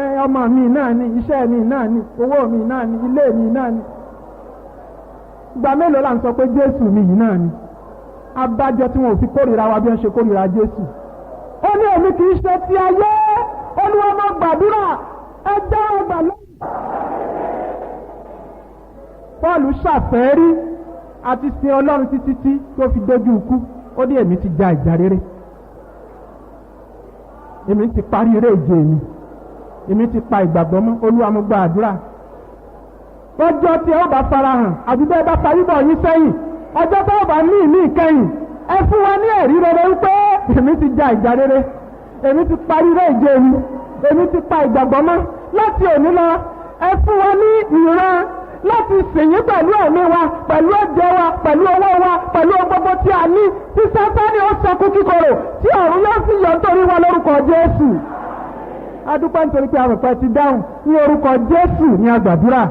é. Ọmọ mi náà ni, iṣẹ́ mi náà ni, owó mi náà ni, ilé mi náà ni. Ìgbà mélòó là ń sọ pé Jésù mi yìí náà ni? Abájọ tí wọn ò fi kórìíra wa bí wọ́n ṣe kórìíra Jésù. Ó ní èmi kì í ṣe ti ayé. Olúwa, mo gbàdúrà, ẹ dá ọgbà lọ́wọ́. Pọ́ọ̀lù ṣàfẹ́rí àti sin Ọlọ́run títí tí tó fi dójú ikú, ó ní èmi ti ja ìjà rere, èmi ti parí eré ìje mi, èmi ti pa ìgbàgbọ́ mọ́. Olúwa mo gba àdúrà ọjọ́ tí ẹ ó bá farahàn àbí bẹ́ẹ̀ bá parí bọ̀ yín sẹ́yìn, ọjọ́ tó bá ní ìní ìkẹyìn, ẹ fún wa ní ẹ̀rí rere wípé èmi ti ja ìjà rere, èmi ti parí eré ìje mi, èmi ti pa ìgbàgbọ́ mọ́. Láti òní lọ ẹ fún wa ní ìran láti sìn yín pẹ̀lú ẹ̀mí wa, pẹ̀lú ẹ̀jẹ̀ wa, pẹ̀lú owó wa, pẹ̀lú gbogbo tí a ní, tí Sátánì ó sọkún kíkorò, tí ọ̀run yóò sì yọ nítorí wa lórúkọ Jésù. A dúpẹ́ nítorí pé àrùn pẹ́ ti dáhùn, ní orúkọ Jésù ní a gbàdúrà.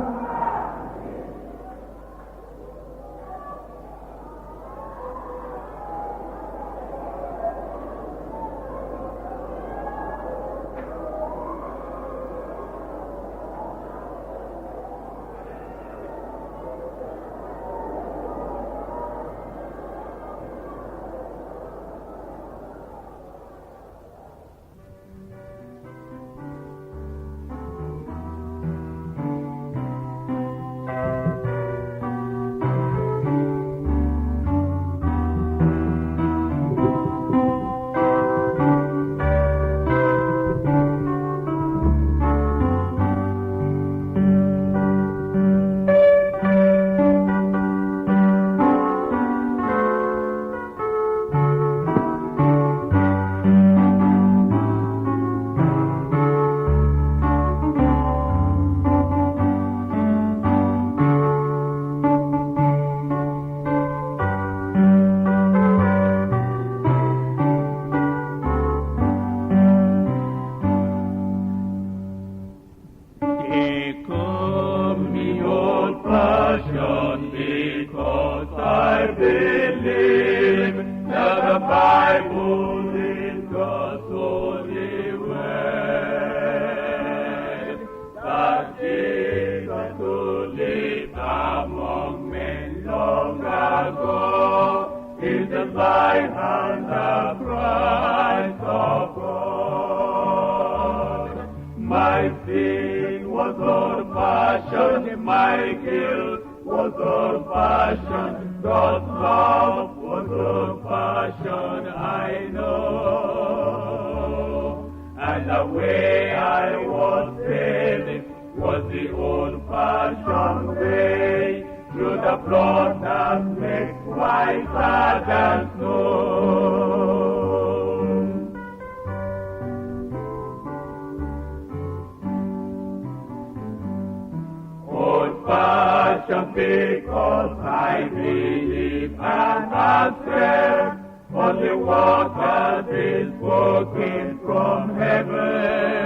Because I believe and accept only what has been spoken from heaven.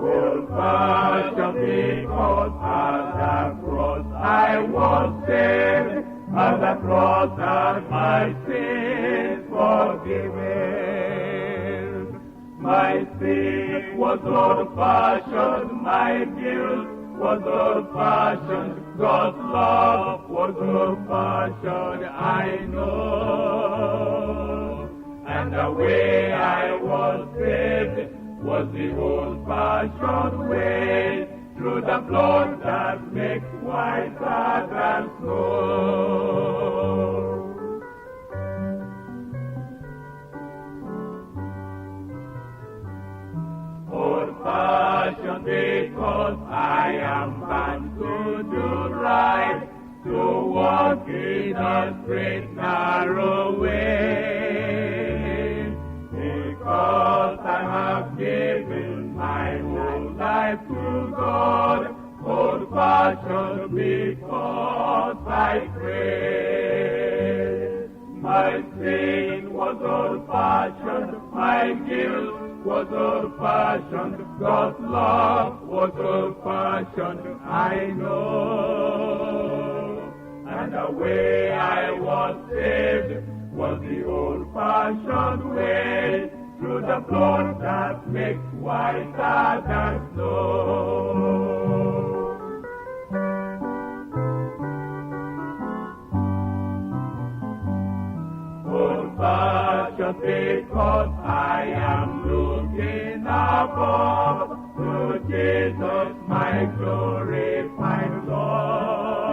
Old passion because at the cross I was saved, at the cross are my sins forgiven. My sin was old fashioned, my guilt was old-fashioned, God's love was old-fashioned, I know. And the way I was saved was the old-fashioned way, through the blood that makes whiter than snow. Old-fashioned because I am bound to do right, to walk in a straight narrow way. Because I have given my whole life to God, old-fashioned because I pray. My sin was old-fashioned, my guilt was old-fashioned, God's love was old-fashioned, I know. And the way I was saved was the old-fashioned way, through the blood that makes whiter than snow. Old-fashioned because I am looking above to Jesus, my glorified Lord.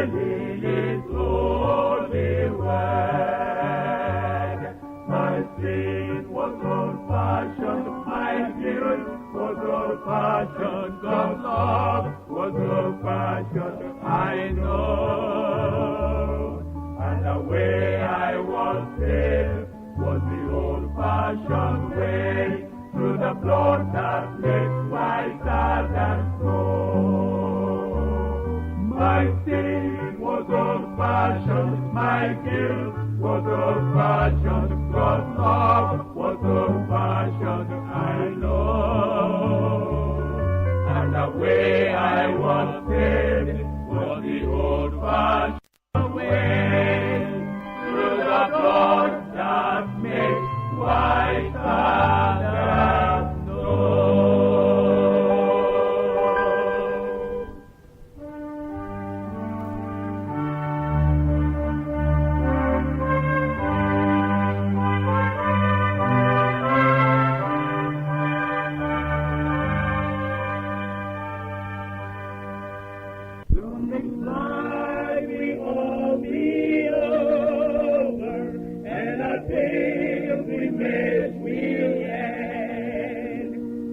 daily His holy word. My sin was old-fashioned, my guilt was old-fashioned, God's love was old-fashioned, I know. And the way I was saved was the old-fashioned way, through the blood that makes whiter than snow. My sin was old-fashioned, my guilt was old-fashioned, God's love was old-fashioned, I know. And the way I was saved was the old-fashioned way, through the blood that makes whiter than snow. Soon this life will all be over, and our pilgrimage will end.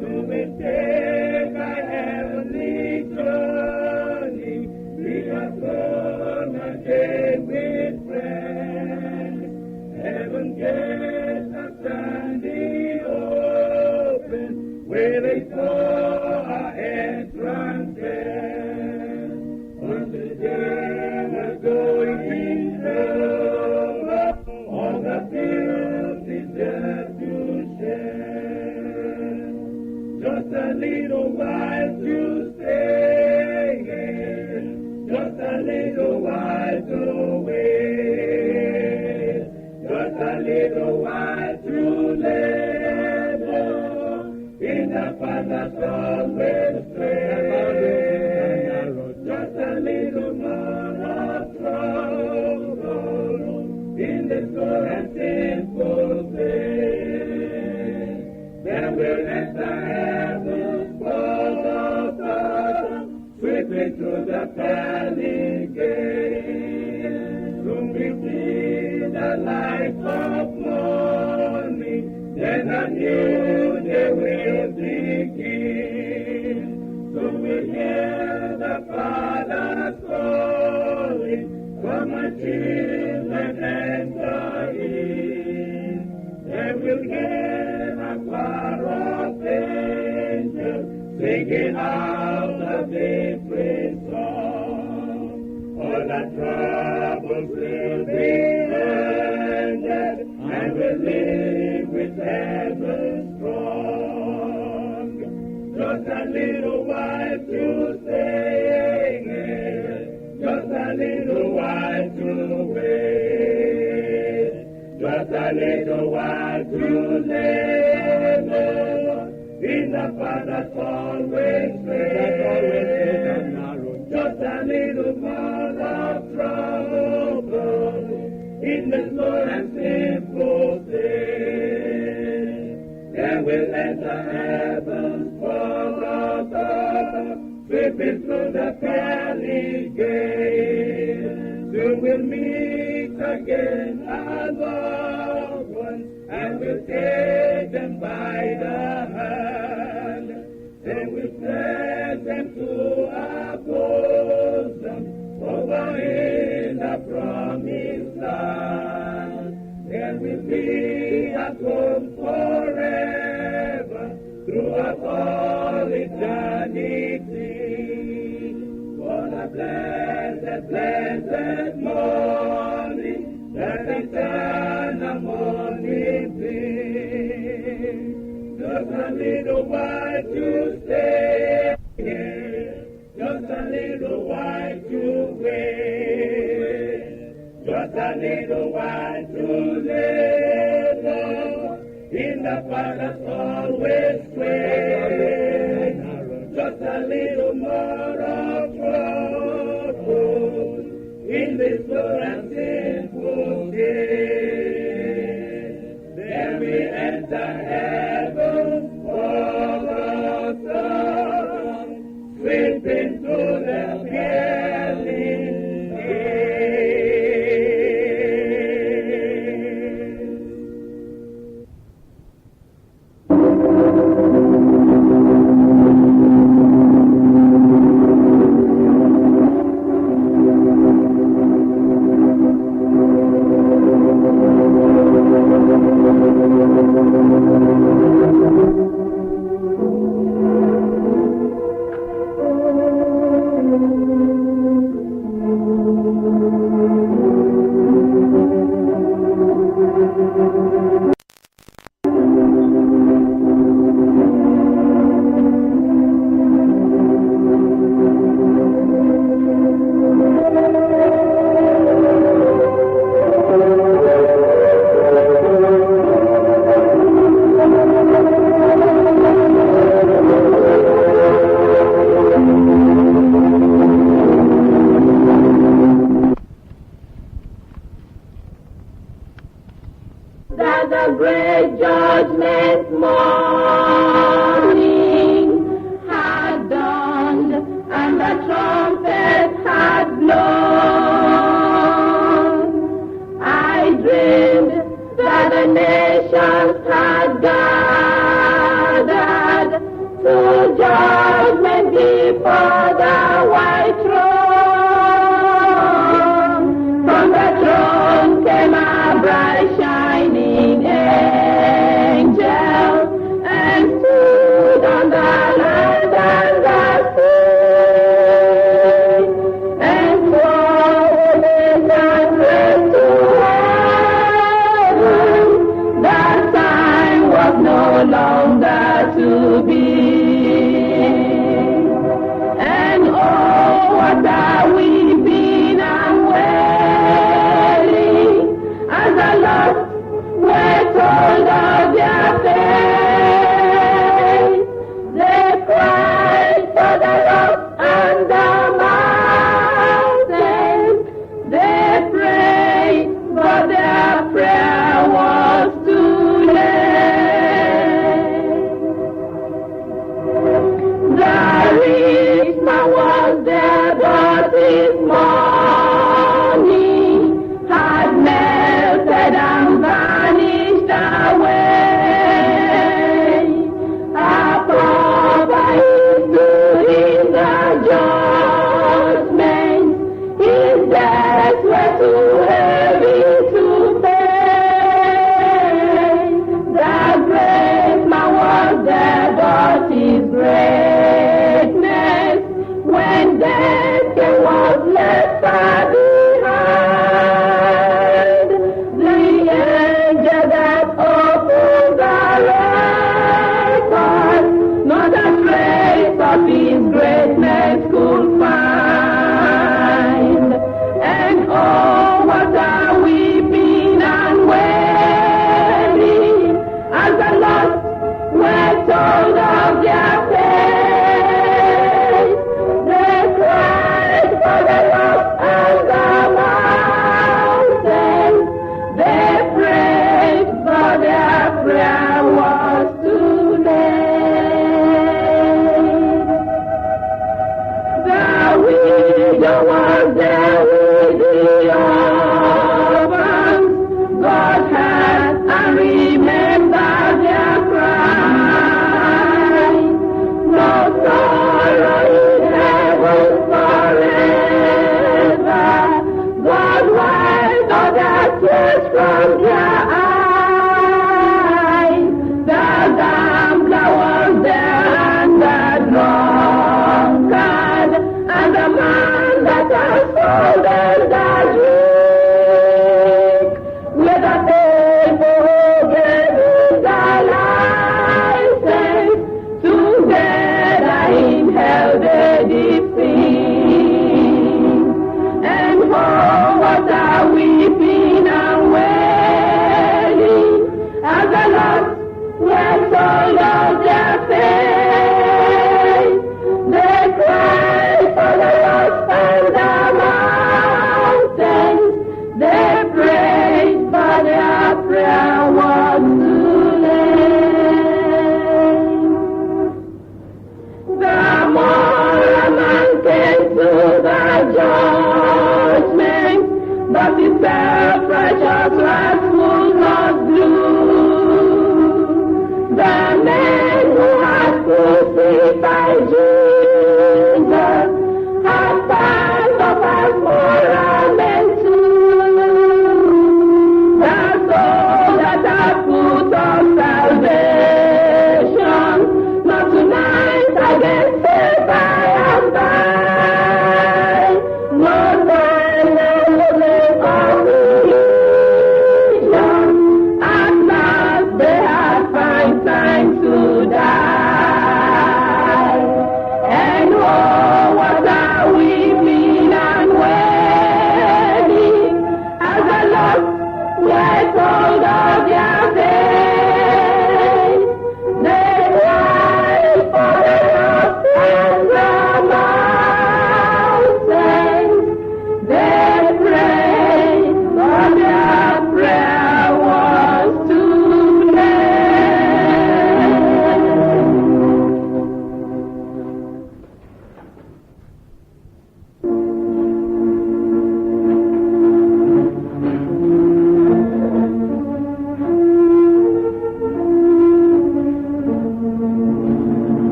So we take our heavenly journey, we are gonna stay with friends. Heaven gates are standing open, where they saw our entrance there. On the day we're going over, all the fields is there to share. Just a little while to stay, just a little while to wait, just a little while to labor in the Father's always prayer. Just a little more of trouble in this poor and sinful place. Then we'll enter heaven's ball of God, sweeping through the pearly gate. Soon we'll see the light of morning, then a new day will begin. Soon we'll hear the Father's calling, come my children, enter in. Then we'll hear a choir of angels singing out the victory song. All the troubles will be ended, and we'll live with heaven strong. Just a little while to stay, just a little while to wait, just a little while to labor in the Father's always way. Just a little more of trouble in the slow and simple day. Then we'll enter heaven's paradise, sweeping through the pearly gate. Soon we'll meet again as loved ones, and we'll take them by the hand. Then we'll press them to our bosom, over in the promised land. Then we'll be at home forever, throughout all eternity. What a blessed, blessed morning, that eternal morning brings. Just a little while to stay here, just a little while to wait, just a little while to labor in the Father's always way. Just a little more of trouble in this poor and sinful day. Then we enter heaven for the sun, sweeping through the pearly great judgment morning had dawned, and the trumpet had blown. I dreamed that the nations had gathered to join